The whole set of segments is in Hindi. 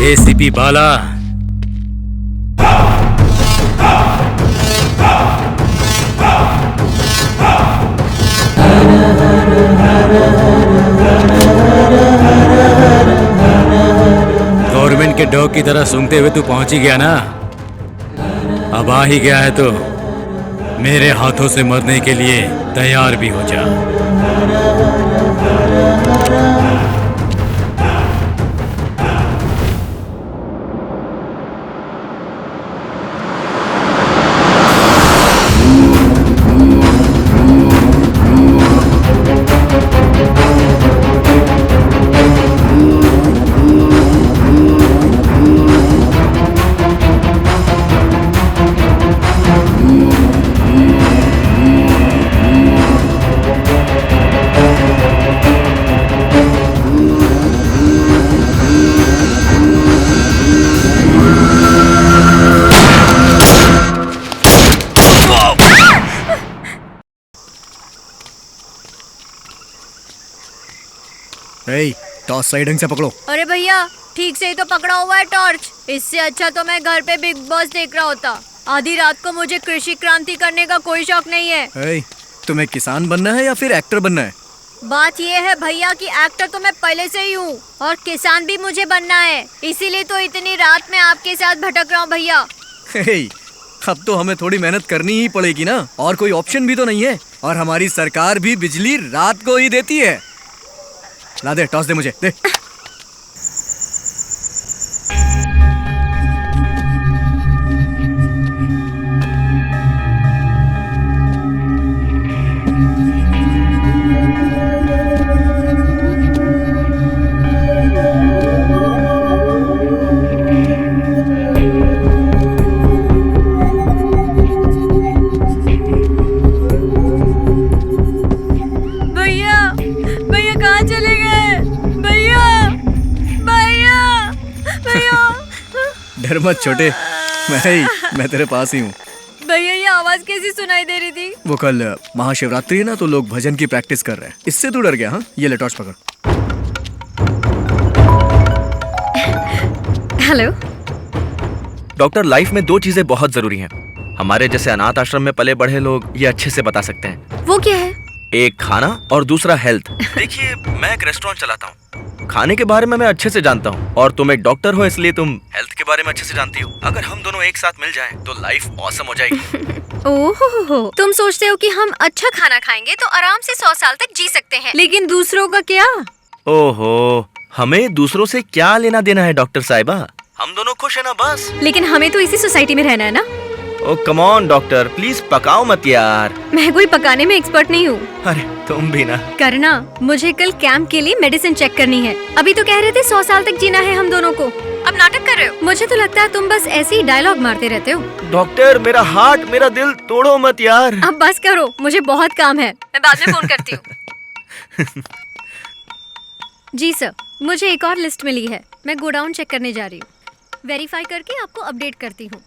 एसीपी बाला, गवर्नमेंट के डॉग की तरह सूंघते हुए तू पहुंच ही गया ना। अब आ ही गया है तो मेरे हाथों से मरने के लिए तैयार भी हो जा। टॉर्च सही ढंग से पकड़ो। अरे भैया, ठीक से ही तो पकड़ा हुआ है टॉर्च। इससे अच्छा तो मैं घर पे बिग बॉस देख रहा होता। आधी रात को मुझे कृषि क्रांति करने का कोई शौक नहीं है। तुम्हें किसान बनना है या फिर एक्टर बनना है? बात ये है भैया कि एक्टर तो मैं पहले से ही हूँ और किसान भी मुझे बनना है, इसीलिए तो इतनी रात में आपके साथ भटक रहा हूँ भैया। अब तो हमें थोड़ी मेहनत करनी ही पड़ेगी ना, और कोई ऑप्शन भी तो नहीं है। और हमारी सरकार भी बिजली रात को ही देती है। ला दे, टॉस दे मुझे, दे। डर मत छोटे, मैं तेरे पास ही हूँ। भैया ये आवाज कैसी सुनाई दे रही थी? वो कल महाशिवरात्रि है ना, तो लोग भजन की प्रैक्टिस कर रहे हैं। इससे तू डर गया? हाँ, ये ले टॉर्च पकड़। हेलो डॉक्टर, लाइफ में दो चीजें बहुत जरूरी हैं। हमारे जैसे अनाथ आश्रम में पले बढ़े लोग ये अच्छे से बता सकते हैं। वो क्या है? एक खाना और दूसरा हेल्थ। देखिए, मैं एक रेस्टोरेंट चलाता हूँ, खाने के बारे में मैं अच्छे से जानता हूँ, और तुम एक डॉक्टर हो इसलिए तुम हेल्थ के बारे में अच्छे से जानती हो। अगर हम दोनों एक साथ मिल जाएं तो लाइफ ऑसम हो जाएगी। ओहो, तुम सोचते हो कि हम अच्छा खाना खाएंगे तो आराम से 100 साल तक जी सकते हैं, लेकिन दूसरों का क्या? ओहो, हमें दूसरों से क्या लेना देना है डॉक्टर साहिबा, हम दोनों खुश है ना बस। लेकिन हमें तो इसी सोसाइटी में रहना है ना। ओ कम ऑन डॉक्टर, प्लीज पकाओ मत यार। मैं कोई पकाने में एक्सपर्ट नहीं हूँ। अरे तुम भी ना। करना, मुझे कल कैंप के लिए मेडिसिन चेक करनी है। अभी तो कह रहे थे 100 साल तक जीना है हम दोनों को, अब नाटक कर रहे हो। मुझे तो लगता है तुम बस ऐसे ही डायलॉग मारते रहते हो। डॉक्टर, मेरा हार्ट, मेरा दिल तोड़ो मत यार। अब बस करो, मुझे बहुत काम है, मैं बाद में फोन करती हूँ। जी सर, मुझे एक और लिस्ट मिली है, मैं गोडाउन चेक करने जा रही हूँ। वेरीफाई करके आपको अपडेट करती हूँ।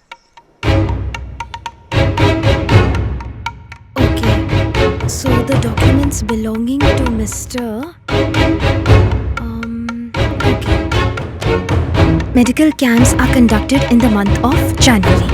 So the documents belonging to Mr. Okay. Medical camps are conducted in the month of January.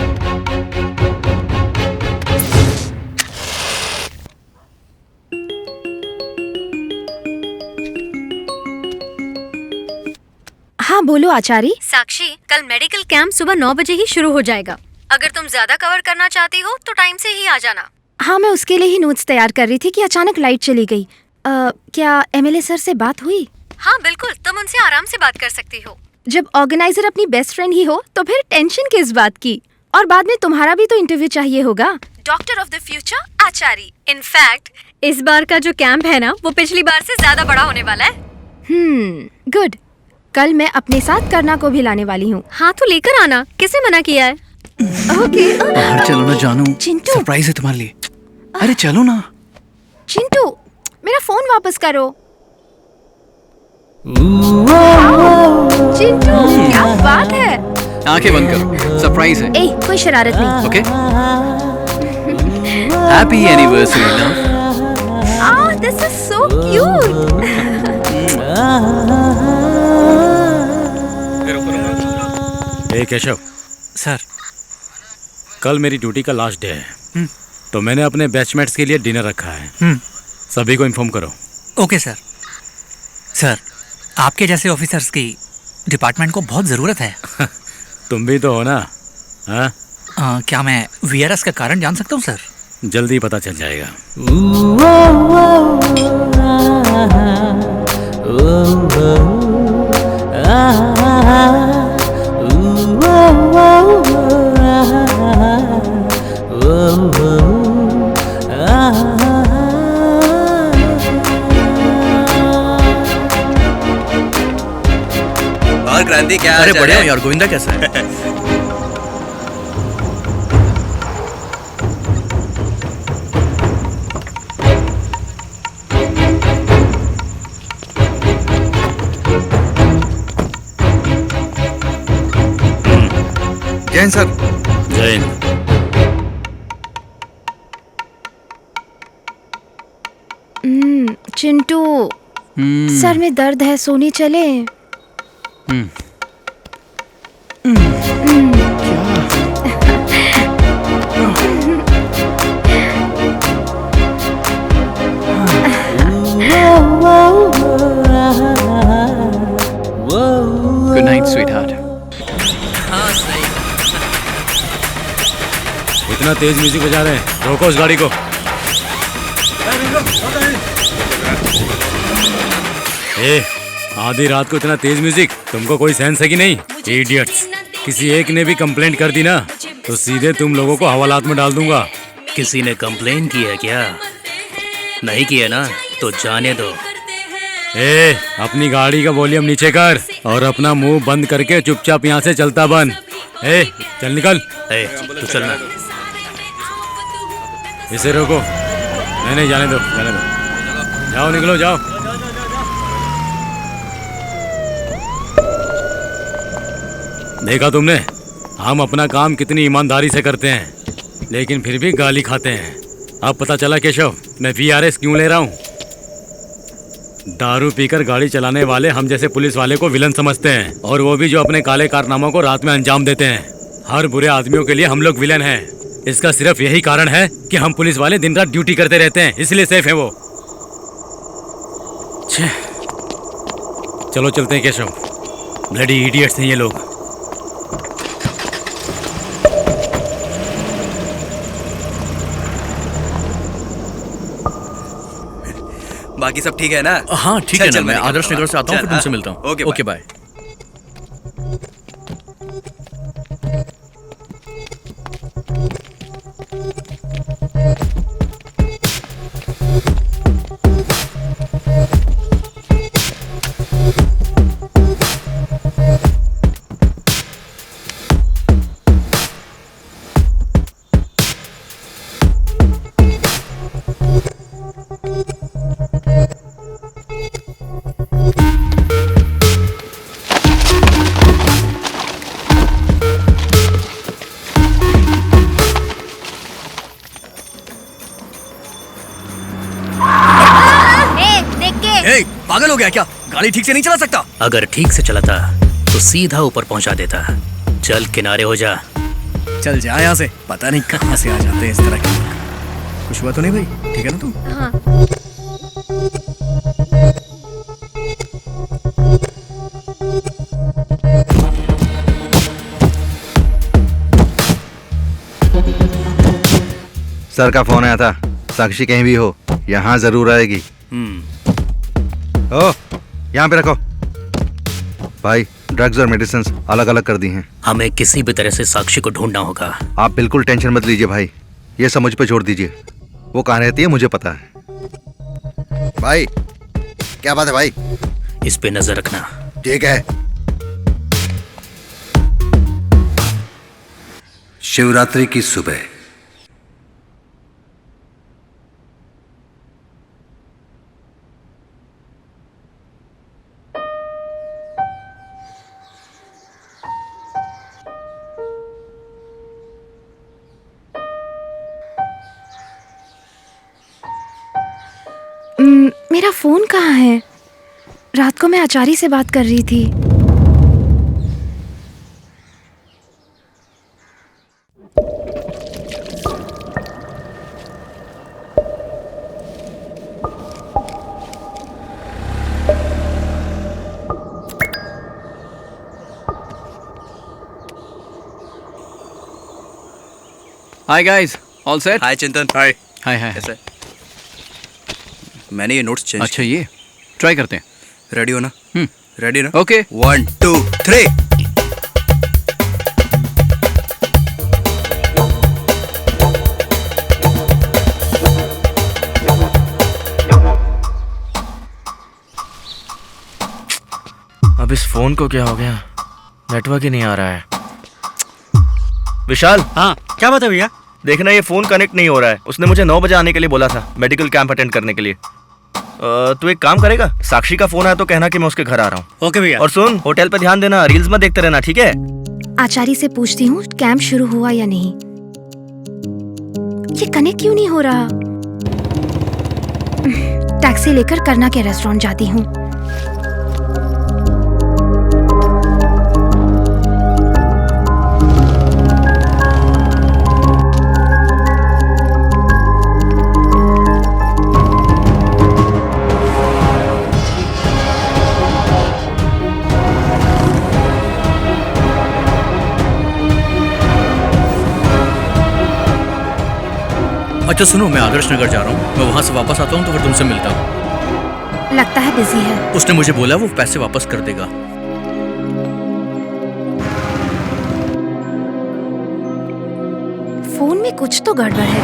हाँ बोलो आचार्य। साक्षी, कल मेडिकल कैंप सुबह 9 बजे ही शुरू हो जाएगा। अगर तुम ज्यादा कवर करना चाहती हो तो टाइम से ही आ जाना। हाँ, मैं उसके लिए ही नोट्स तैयार कर रही थी कि अचानक लाइट चली गई। क्या एमएलए सर से बात हुई? हाँ बिल्कुल, तुम उनसे आराम से बात कर सकती हो। जब ऑर्गेनाइजर अपनी बेस्ट फ्रेंड ही हो तो फिर टेंशन किस बात की? और बाद में तुम्हारा भी तो इंटरव्यू चाहिए होगा। Doctor of the future Acharya. In fact इस बार का जो कैंप है ना, वो पिछली बार से ज्यादा बड़ा होने वाला है। गुड। कल मैं अपने साथ करना को भी लाने वाली हूँ। हाँ तो लेकर आना, किसे मना किया है? ओके। बाहर चलो ना जानू, चिंटू, सरप्राइज है तुम्हारे लिए। अरे चलो ना। चिंटू, मेरा फोन वापस करो। चिंटू, क्या बात है? आंखें बंद करो, सरप्राइज है। ए, कोई शरारत नहीं। Okay. Happy anniversary love. This is so cute. A Keshav, sir. कल मेरी ड्यूटी का लास्ट डे है, तो मैंने अपने बैचमेट्स के लिए डिनर रखा है। सभी को इन्फॉर्म करो। Okay sir. सर, आपके जैसे ऑफिसर्स की डिपार्टमेंट को बहुत ज़रूरत है। तुम भी तो हो ना? हाँ, क्या मैं वीआरएस का कारण जान सकता हूँ सर? जल्दी पता चल जाएगा। और क्रांति क्या? अरे बढ़िया यार, गोविंदा कैसा है? जैन सर। जैन। चिंटू, सर में दर्द है, सोने चले? Good night sweetheart. इतना तेज म्यूजिक बजा रहे हैं, रोको उस गाड़ी को। ए, आधी रात को इतना तेज म्यूजिक, तुमको कोई सेंस है कि नहीं? इडियट्स, किसी एक ने भी कंप्लेंट कर दी ना तो सीधे तुम लोगों को हवालात में डाल दूंगा। किसी ने कंप्लेन की है क्या? नहीं की है ना, तो जाने दो। ए, अपनी गाड़ी का वॉल्यूम नीचे कर और अपना मुंह बंद करके चुपचाप यहाँ से चलता बन। ए, चल निकल। ए, तू चलना। इसे रोको। नहीं, जाने दो, जाने दो। जाओ, निकलो, जाओ। देखा तुमने, हम अपना काम कितनी ईमानदारी से करते हैं, लेकिन फिर भी गाली खाते हैं। अब पता चला केशव, मैं वीआरएस क्यों ले रहा हूँ। दारू पीकर गाड़ी चलाने वाले हम जैसे पुलिस वाले को विलन समझते हैं, और वो भी जो अपने काले कारनामों को रात में अंजाम देते हैं। हर बुरे आदमियों के लिए हम लोग विलन हैं। इसका सिर्फ यही कारण है कि हम पुलिस वाले दिन रात ड्यूटी करते रहते हैं, इसलिए सेफ है वो। चलो चलते हैं केशव, ब्लडी इडियट्स हैं ये लोग। बाकी सब ठीक है ना? हाँ ठीक है ना, मैं निकल। आदर्श नगर से आता हूँ, फिर तुमसे मिलता हूँ। Okay, okay bye. पागल हो गया क्या? गाड़ी ठीक से नहीं चला सकता? अगर ठीक से चलाता तो सीधा ऊपर पहुंचा देता। चल किनारे हो जा। चल जा यहाँ से, पता नहीं कहाँ से आ जाते हैं इस तरह के लोग। कुछ हुआ तो नहीं भाई? ठीक है ना तू? हाँ। सर का फोन आया था, साक्षी कहीं भी हो यहाँ जरूर आएगी। ओ, यहाँ पे रखो। भाई, ड्रग्स और मेडिसिन अलग अलग कर दी हैं। हमें किसी भी तरह से साक्षी को ढूंढना होगा। आप बिल्कुल टेंशन मत लीजिए भाई, ये सब मुझ पे छोड़ दीजिए। वो कहाँ रहती है मुझे पता है। भाई, क्या बात है भाई? इस पे नजर रखना। ठीक है। शिवरात्रि की सुबह मेरा फोन कहाँ है? रात को मैं आचारी से बात कर रही थी। Hi guys, all set? Hi Chintan. Hi. Hi हाय। कैसे? मैंने ये नोट्स चेंज। अच्छा, ये ट्राई करते हैं। रेडी हो ना? रेडी ना? ओके। 1 2 3। अब इस फोन को क्या हो गया? नेटवर्क ही नहीं आ रहा है। विशाल, हाँ क्या बात है भैया? देखना ये फोन कनेक्ट नहीं हो रहा है। उसने मुझे 9 बजे आने के लिए बोला था, मेडिकल कैंप अटेंड करने के लिए। तू एक काम करेगा, साक्षी का फोन आया तो कहना कि मैं उसके घर आ रहा हूँ। ओके भैया। और सुन, होटल पे ध्यान देना, रील्स मत देखते रहना, ठीक है? आचार्य से पूछती हूँ कैंप शुरू हुआ या नहीं। ये कनेक्ट क्यों नहीं हो रहा? टैक्सी लेकर करना के रेस्टोरेंट जाती हूँ। अच्छा सुनो, मैं आदर्श नगर जा रहा हूँ, मैं वहाँ से वापस आता हूँ तो फिर तुमसे मिलता हूँ। लगता है बिजी है। उसने मुझे बोला वो पैसे वापस कर देगा। फोन में कुछ तो गड़बड़ है।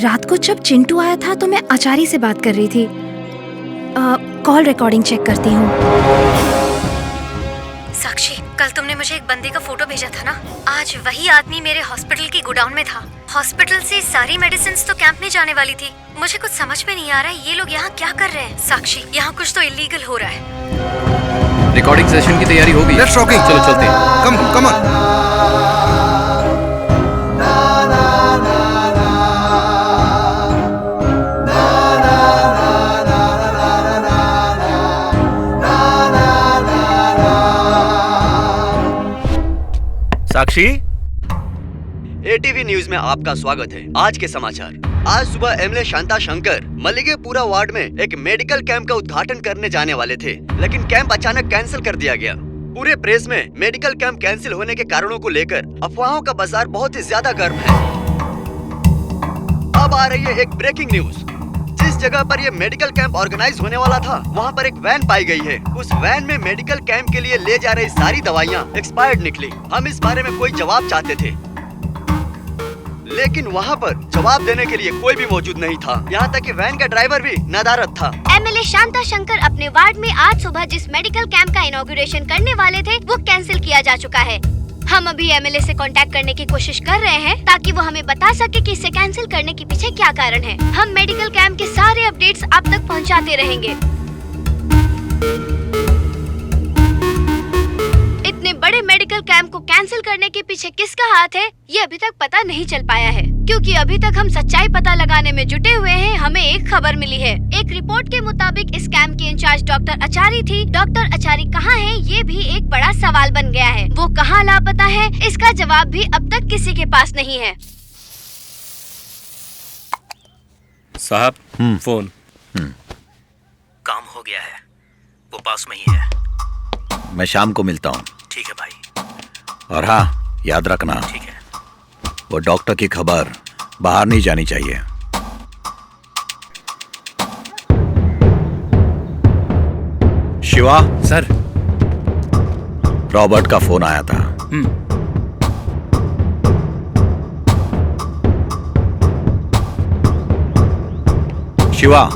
रात को जब चिंटू आया था तो मैं आचार्य से बात कर रही थी। कॉल रिकॉर्डिंग चेक करती हूँ। साक्षी, कल तुमने मुझे एक बंदे का फोटो भेजा था ना? आज वही आदमी मेरे हॉस्पिटल की गोडाउन में था। हॉस्पिटल से सारी मेडिसिन्स तो कैंप में जाने वाली थी। मुझे कुछ समझ में नहीं आ रहा है ये लोग यहाँ क्या कर रहे हैं। साक्षी, यहाँ कुछ तो इलीगल हो रहा है। रिकॉर्डिंग सेशन की तैयारी हो गई। Let's rocking. चलो चलते हैं। Come on. Sakshi, ATV news में आपका स्वागत है। आज के समाचार। आज सुबह एमएलए शांता शंकर मल्लिकेपुरा वार्ड में एक मेडिकल कैंप का उद्घाटन करने जाने वाले थे, लेकिन कैंप अचानक कैंसिल कर दिया गया। पूरे प्रेस में मेडिकल कैंप कैंसिल होने के कारणों को लेकर अफवाहों का बाजार बहुत ही ज्यादा गर्म है। अब आ रही है एक ब्रेकिंग न्यूज। जिस जगह पर ये मेडिकल कैंप ऑर्गेनाइज होने वाला था, वहाँ पर एक वैन पाई गई है। उस वैन में मेडिकल कैंप के लिए ले जा रही सारी दवाइयाँ एक्सपायर्ड निकली। हम इस बारे में कोई जवाब चाहते थे, लेकिन वहाँ पर जवाब देने के लिए कोई भी मौजूद नहीं था। यहाँ तक कि वैन का ड्राइवर भी नदारद था। एमएलए शांता शंकर अपने वार्ड में आज सुबह जिस मेडिकल कैंप का इनॉग्रेशन करने वाले थे वो कैंसिल किया जा चुका है। हम अभी एमएलए से कांटेक्ट करने की कोशिश कर रहे हैं ताकि वो हमें बता सके कि इसे कैंसिल करने के पीछे क्या कारण है। हम मेडिकल कैंप के सारे अपडेट्स आप तक पहुंचाते रहेंगे। इतने बड़े मेडिकल कैंप को कैंसिल करने के पीछे किसका हाथ है ये अभी तक पता नहीं चल पाया है, क्योंकि अभी तक हम सच्चाई पता लगाने में जुटे हुए हैं। हमें एक खबर मिली है। एक रिपोर्ट के मुताबिक इस कैंप की इंचार्ज डॉक्टर आचार्य थी। डॉक्टर आचार्य कहाँ है ये भी एक बड़ा सवाल बन गया है। वो कहाँ लापता है इसका जवाब भी अब तक किसी के पास नहीं है। साहब, फोन। काम हो गया है, वो पास में ही है। मैं शाम को मिलता हूँ। ठीक है भाई। और हाँ, याद रखना, ठीक है। वो डॉक्टर की खबर बाहर नहीं जानी चाहिए। शिवा सर। रॉबर्ट का फोन आया था। शिवा,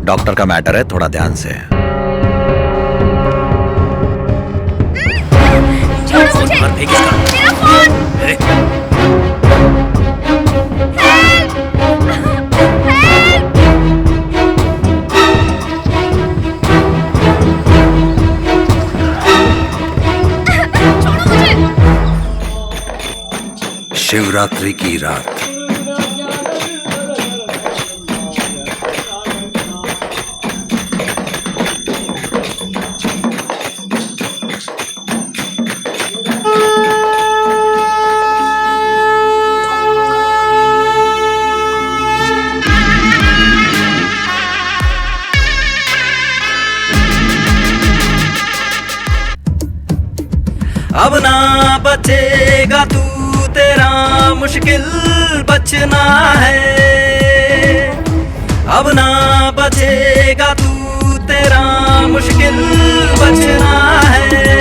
डॉक्टर का मैटर है, थोड़ा ध्यान से। मेरा फोन! शिवरात्रि की रात अब ना बचेगा तू, तेरा मुश्किल बचना है, अब ना बचेगा तू, तेरा मुश्किल बचना है।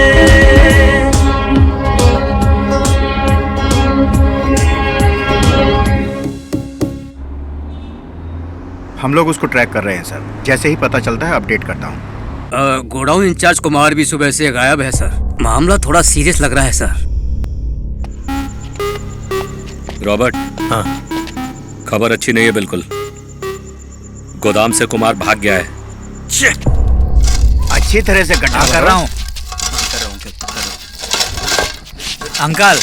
हम लोग उसको ट्रैक कर रहे हैं सर, जैसे ही पता चलता है अपडेट करता हूँ। गोडाउन इंचार्ज कुमार भी सुबह से गायब है सर। मामला थोड़ा सीरियस लग रहा है सर। रॉबर्ट, हाँ, खबर अच्छी नहीं है बिल्कुल। गोदाम से कुमार भाग गया है। अच्छी तरह से गड्ढा कर रहा हूँ। अंकल,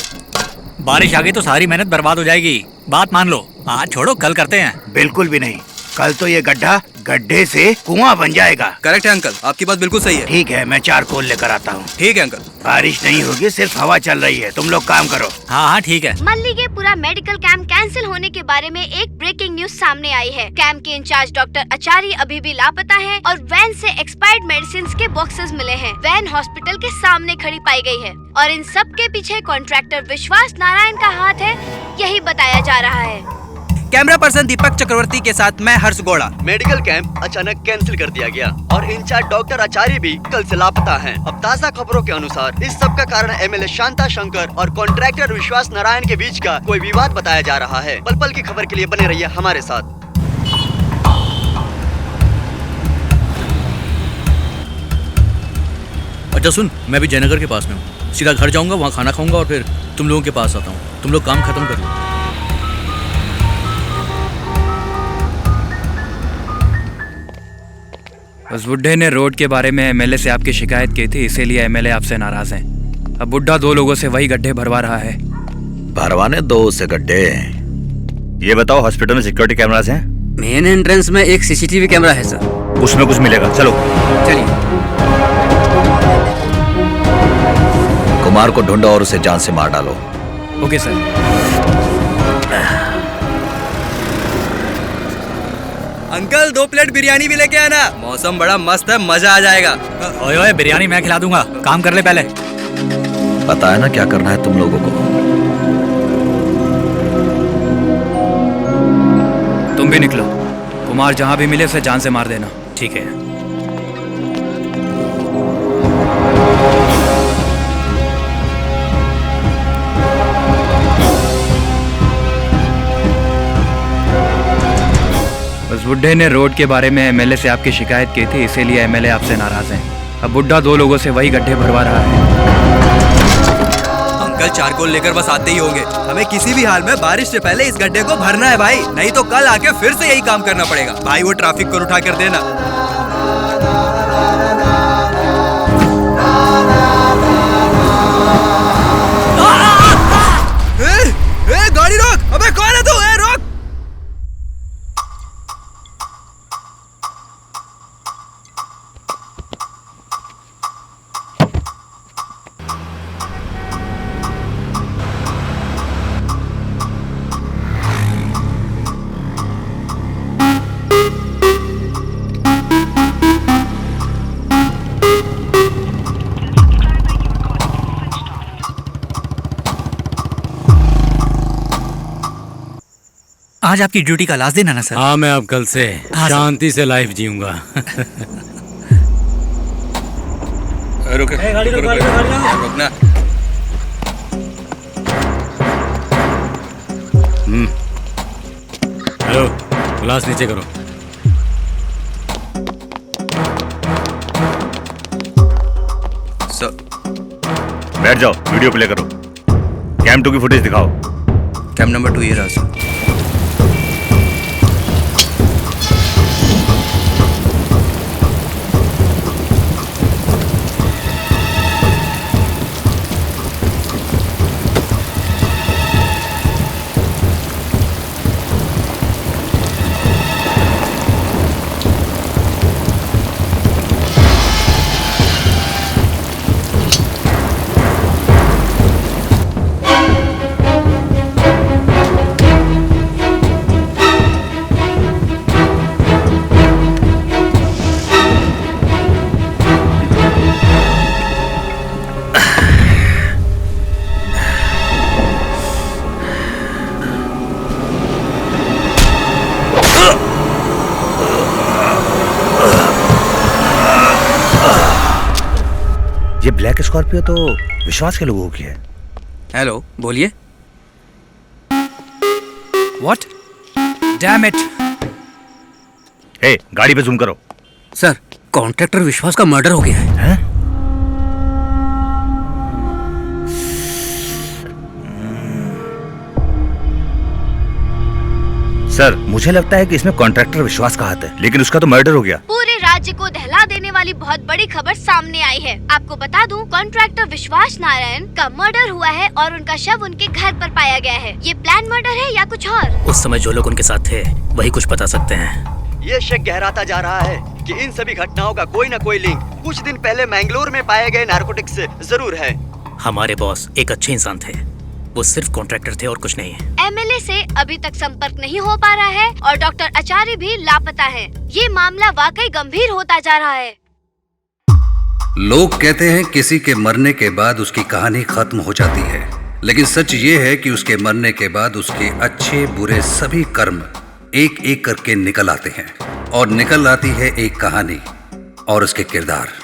बारिश आ गई तो सारी मेहनत बर्बाद हो जाएगी। बात मान लो, आज छोड़ो, कल करते हैं। बिल्कुल भी नहीं, कल तो ये गड्ढा गड्ढे से कुआं बन जाएगा। करेक्ट है अंकल, आपकी बात बिल्कुल सही है। ठीक है, मैं चारकोल लेकर आता हूँ। ठीक है अंकल। बारिश नहीं होगी, सिर्फ हवा चल रही है, तुम लोग काम करो। हाँ हाँ ठीक है। मल्लिगेपुरा मेडिकल कैंप कैंसिल होने के बारे में एक ब्रेकिंग न्यूज सामने आई है। कैंप के इंचार्ज डॉक्टर आचार्य अभी भी लापता है और वैन से एक्सपायर्ड मेडिसिन के बॉक्सेस मिले हैं। वैन हॉस्पिटल के सामने खड़ी पाई गई है और इन सब के पीछे कॉन्ट्रैक्टर विश्वास नारायण का हाथ है, यही बताया जा रहा है। कैमरा पर्सन दीपक चक्रवर्ती के साथ मैं हर्ष गौड़ा। मेडिकल कैंप अचानक कैंसिल कर दिया गया और इंचार्ज डॉक्टर आचार्य भी कल से लापता हैं। अब ताज़ा खबरों के अनुसार इस सब का कारण एमएलए शांता शंकर और कॉन्ट्रैक्टर विश्वास नारायण के बीच का कोई विवाद बताया जा रहा है। पल पल की खबर के लिए बने रहिए हमारे साथ। अच्छा सुन, मैं भी जयनगर के पास में हूँ। सीधा घर जाऊंगा, वहाँ खाना खाऊंगा और फिर तुम लोगों के पास आता हूँ। तुम लोग काम खत्म कर लो। उस बुड्ढे ने रोड के बारे में एमएलए से आपकी शिकायत की थी, इसीलिए एमएलए आपसे नाराज हैं। अब बुड्ढा 2 लोगों से वही गड्ढे भरवा रहा है। भरवाने 2 से गड्ढे। ये बताओ, हॉस्पिटल में सिक्योरिटी कैमरास हैं? मेन एंट्रेंस में एक सीसीटीवी कैमरा है सर। उसमें कुछ मिलेगा, चलो चलिए। कुमार को ढूंढो और उसे जान से मार डालो। Okay sir. Uncle 2 plate biryani भी लेके आना, मौसम बड़ा मस्त है, मजा आ जाएगा। ओए ओए, बिरयानी मैं खिला दूंगा, काम कर ले पहले। पता है ना क्या करना है तुम लोगों को। तुम भी निकलो, कुमार जहाँ भी मिले उसे जान से मार देना। ठीक है। उस बुड्ढे ने रोड के बारे में एमएलए से आपकी शिकायत की थी, इसीलिए एमएलए आपसे नाराज हैं। अब बुड्ढा 2 लोगों से वही गड्ढे भरवा रहा है। अंकल चारकोल लेकर बस आते ही होंगे। हमें किसी भी हाल में बारिश से पहले इस गड्ढे को भरना है भाई, नहीं तो कल आके फिर से यही काम करना पड़ेगा। भाई वो ट्रैफिक को उठा कर देना। गाड़ी रोक! अबे कौन है तू? रोक! आज आपकी ड्यूटी का लास्ट दिन है ना सर? हाँ, मैं अब कल से शांति से लाइफ जीऊंगा। रुकना। हेलो, ग्लास नीचे करो। बैठ जाओ, वीडियो प्ले करो। कैम 2 की फुटेज दिखाओ। कैम नंबर 2 ये रहा सर। ये ब्लैक स्कॉर्पियो तो विश्वास के लोगों की है। हेलो, बोलिए। व्हाट? Damn it. हे, गाड़ी पे जूम करो। सर, कॉन्ट्रैक्टर विश्वास का मर्डर हो गया है। सर, मुझे लगता है कि इसमें कॉन्ट्रैक्टर विश्वास का हाथ है, लेकिन उसका तो मर्डर हो गया। पूरे राज्य को दहला देने वाली बहुत बड़ी खबर सामने आई है। आपको बता दूं, कॉन्ट्रैक्टर विश्वास नारायण का मर्डर हुआ है और उनका शव उनके घर पर पाया गया है। ये प्लान मर्डर है या कुछ और? उस समय जो लोग उनके साथ थे वही कुछ बता सकते हैं। ये शक गहराता जा रहा है कि इन सभी घटनाओं का कोई न कोई लिंक कुछ दिन पहले मैंगलोर में पाए गए नारकोटिक्स से जरूर है। हमारे बॉस एक अच्छे इंसान थे, वो सिर्फ कॉन्ट्रैक्टर थे और कुछ नहीं। एमएलए से अभी तक संपर्क नहीं हो पा रहा है और डॉक्टर आचार्य भी लापता है। ये मामला वाकई गंभीर होता जा रहा है। लोग कहते हैं किसी के मरने के बाद उसकी कहानी खत्म हो जाती है, लेकिन सच ये है कि उसके मरने के बाद उसके अच्छे बुरे सभी कर्म एक एक करके निकल आते हैं और निकल आती है एक कहानी और उसके किरदार।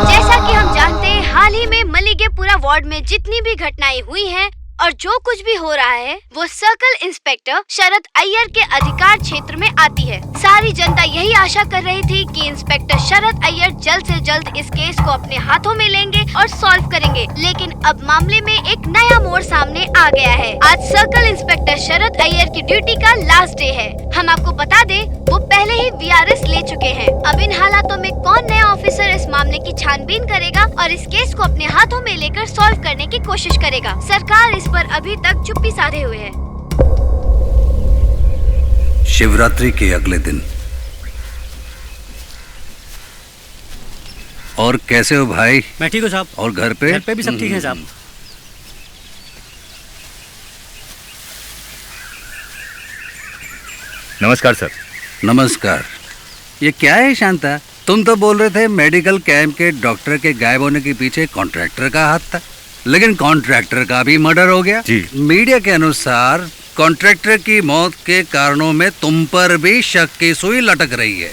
जैसा कि हम जानते हैं, हाल ही में मलिगेपुरा वार्ड में जितनी भी घटनाएं हुई हैं और जो कुछ भी हो रहा है वो सर्कल इंस्पेक्टर शरद अय्यर के अधिकार क्षेत्र में आती है। सारी जनता यही आशा कर रही थी कि इंस्पेक्टर शरद अय्यर जल्द से जल्द इस केस को अपने हाथों में लेंगे और सॉल्व करेंगे, लेकिन अब मामले में एक नया मोड़ सामने आ गया है। आज सर्कल इंस्पेक्टर शरद अय्यर की ड्यूटी का लास्ट डे है। हम आपको बता दें, वो पहले ही वीआरएस ले चुके हैं। अब इन हालातों में कौन नया ऑफिसर इस मामले की छानबीन करेगा और इस केस को अपने हाथों में लेकर सॉल्व करने की कोशिश करेगा? सरकार इस पर अभी तक चुप्पी साधे हुए है। शिवरात्रि के अगले दिन। और कैसे हो भाई? मैं ठीक हूँ साहब। और घर पे? घर पे भी सब ठीक है साहब। नमस्कार सर। नमस्कार। ये क्या है शांता? तुम तो बोल रहे थे मेडिकल कैंप के डॉक्टर के गायब होने के पीछे कॉन्ट्रैक्टर का हाथ था, लेकिन कॉन्ट्रैक्टर का भी मर्डर हो गया। जी। मीडिया के अनुसार कॉन्ट्रैक्टर की मौत के कारणों में तुम पर भी शक की सुई लटक रही है।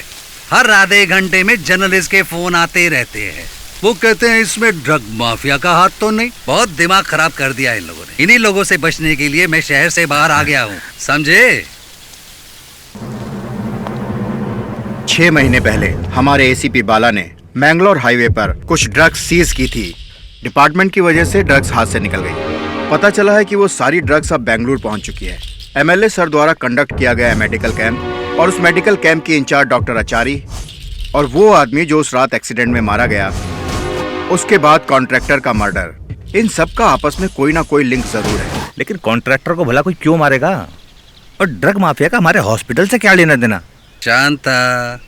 हर आधे घंटे में जर्नलिस्ट के फोन आते रहते हैं। वो कहते हैं इसमें ड्रग माफिया का हाथ तो नहीं। बहुत दिमाग खराब कर दिया इन लोगों ने। इन्हीं लोगों से बचने के लिए मैं शहर से बाहर आ गया हूँ, समझे? 6 महीने पहले हमारे एसीपी बाला ने मैंगलोर हाईवे पर कुछ ड्रग्स सीज की थी। डिपार्टमेंट की वजह से ड्रग्स हाथ से निकल गई। पता चला है कि वो सारी ड्रग्स अब बेंगलुरु पहुंच चुकी है। एमएलए सर द्वारा कंडक्ट किया गया है मेडिकल कैंप, और उस मेडिकल कैंप की इंचार्ज डॉक्टर आचार्य और वो आदमी जो उस रात एक्सीडेंट में मारा गया, उसके बाद कॉन्ट्रैक्टर का मर्डर, इन सब का आपस में कोई ना कोई लिंक जरूर है। लेकिन कॉन्ट्रैक्टर को भला कोई क्यों मारेगा? और ड्रग माफिया का हमारे हॉस्पिटल से क्या लेना देना? शांता,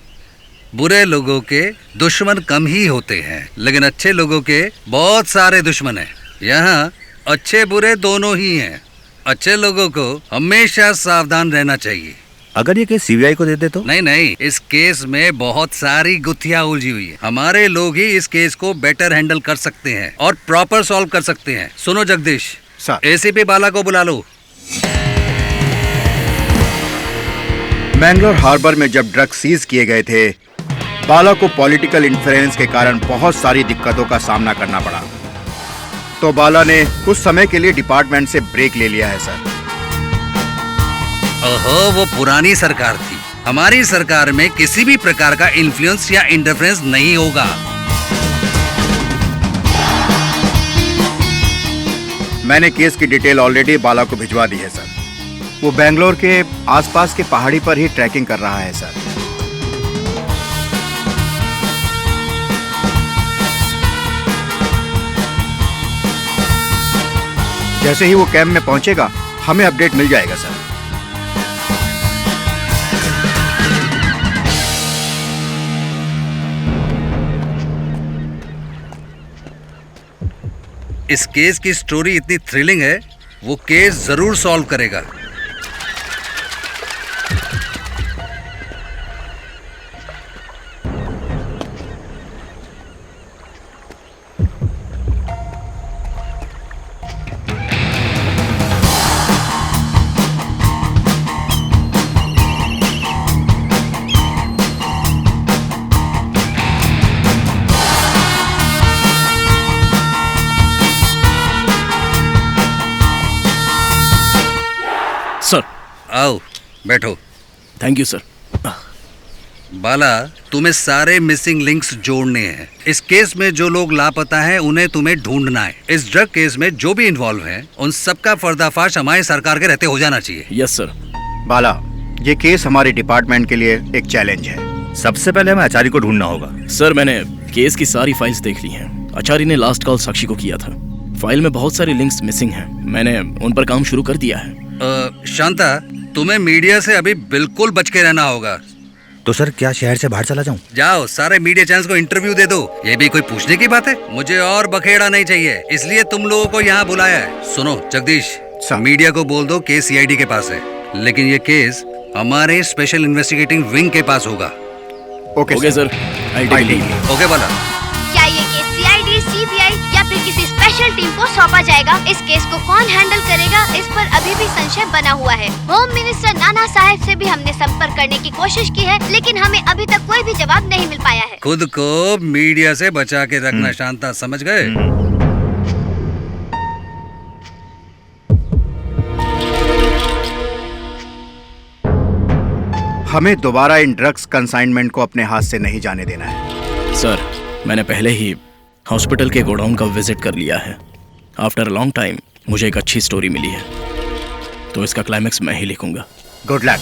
बुरे लोगों के दुश्मन कम ही होते हैं, लेकिन अच्छे लोगों के बहुत सारे दुश्मन हैं। यहाँ अच्छे बुरे दोनों ही हैं। अच्छे लोगों को हमेशा सावधान रहना चाहिए। अगर ये केस सीबीआई को दे दे तो? नहीं, इस केस में बहुत सारी गुत्थियां उलझी हुई है। हमारे लोग ही इस केस को बेटर हैंडल कर सकते हैं और प्रॉपर सॉल्व कर सकते हैं। सुनो जगदीश, एसीपी बाला को बुला लो। मैंगलोर हार्बर में जब ड्रग्स सीज किए गए थे, बाला को पॉलिटिकल इंफ्लुएंस के कारण बहुत सारी दिक्कतों का सामना करना पड़ा, तो बाला ने कुछ समय के लिए डिपार्टमेंट से ब्रेक ले लिया है सर। ओहो, वो पुरानी सरकार थी। हमारी सरकार में किसी भी प्रकार का इन्फ्लुएंस या इंटरफेरेंस नहीं होगा। मैंने केस की डिटेल ऑलरेडी बाला को भिजवा दी है सर। वो बेंगलोर के आसपास के पहाड़ी पर ही ट्रैकिंग कर रहा है सर। जैसे ही वो कैंप में पहुंचेगा, हमें अपडेट मिल जाएगा सर। इस केस की स्टोरी इतनी थ्रिलिंग है, वो केस जरूर सॉल्व करेगा। सर। आओ बैठो। Thank you sir. बाला, तुम्हें सारे मिसिंग लिंक्स जोड़ने हैं। इस केस में जो लोग लापता हैं उन्हें तुम्हें ढूंढना है। इस ड्रग केस में जो भी इन्वॉल्व हैं उन सबका पर्दाफाश हमारी सरकार के रहते हो जाना चाहिए। Yes sir. बाला, ये केस हमारे डिपार्टमेंट के लिए एक चैलेंज है। सबसे पहले हमें आचार्य को ढूंढना होगा। सर, मैंने केस की सारी फाइल्स देख ली हैं। आचार्य ने लास्ट कॉल साक्षी को किया था। फाइल में बहुत सारी लिंक्स मिसिंग हैं। मैंने उन पर काम शुरू कर दिया है। शांता, तुम्हें मीडिया से अभी बिल्कुल बच के रहना होगा। तो सर क्या शहर से बाहर चला जाऊं? जाओ, सारे मीडिया चैनल्स को इंटरव्यू दे दो। ये भी कोई पूछने की बात है? मुझे और बखेड़ा नहीं चाहिए, इसलिए तुम लोगों को यहाँ बुलाया है। सुनो जगदीश, मीडिया को बोल दो केस सीआईडी के पास है, लेकिन ये केस हमारे स्पेशल इन्वेस्टिगेटिंग विंग के पास होगा। Okay sir. ओके बाला। क्या ये केस सीआईडी, सीबीआई या फिर किसी स्पेशल टीम को सौंपा जाएगा? इस केस को कौन हैंडल करेगा, इस पर अभी भी संशय बना हुआ है। होम मिनिस्टर नाना साहब से भी हमने संपर्क करने की कोशिश की है, लेकिन हमें अभी तक कोई भी जवाब नहीं मिल पाया है। खुद को मीडिया से बचा के रखना शांता, समझ गए? हमें दोबारा इन ड्रग्स कंसाइनमेंट को अपने हाथ से नहीं जाने देना है। सर, मैंने पहले ही हॉस्पिटल के गोडाउन का विजिट कर लिया है। आफ्टर लॉन्ग टाइम मुझे एक अच्छी स्टोरी मिली है, तो इसका क्लाइमेक्स मैं ही लिखूंगा। Good luck.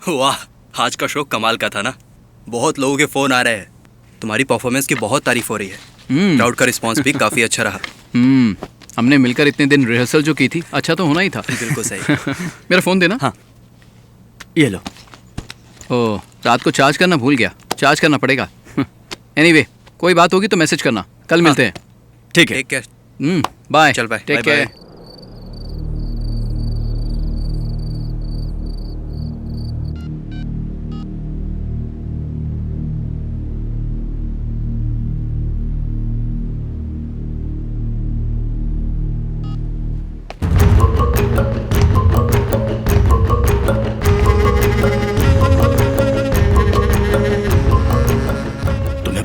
वाह, आज का शो कमाल का था ना। बहुत लोगों के फोन आ रहे हैं। तुम्हारी परफॉर्मेंस की बहुत तारीफ हो रही है। क्राउड का रिस्पांस भी काफी अच्छा रहा। हमने मिलकर इतने दिन रिहर्सल जो की थी, अच्छा तो होना ही था। बिल्कुल सही। मेरा फोन देना। हाँ, ये लो। ओह, रात को चार्ज करना भूल गया। चार्ज करना पड़ेगा। एनीवे, कोई बात होगी तो मैसेज करना। कल मिलते हैं। ठीक है। बाय। चल बाय। Take care.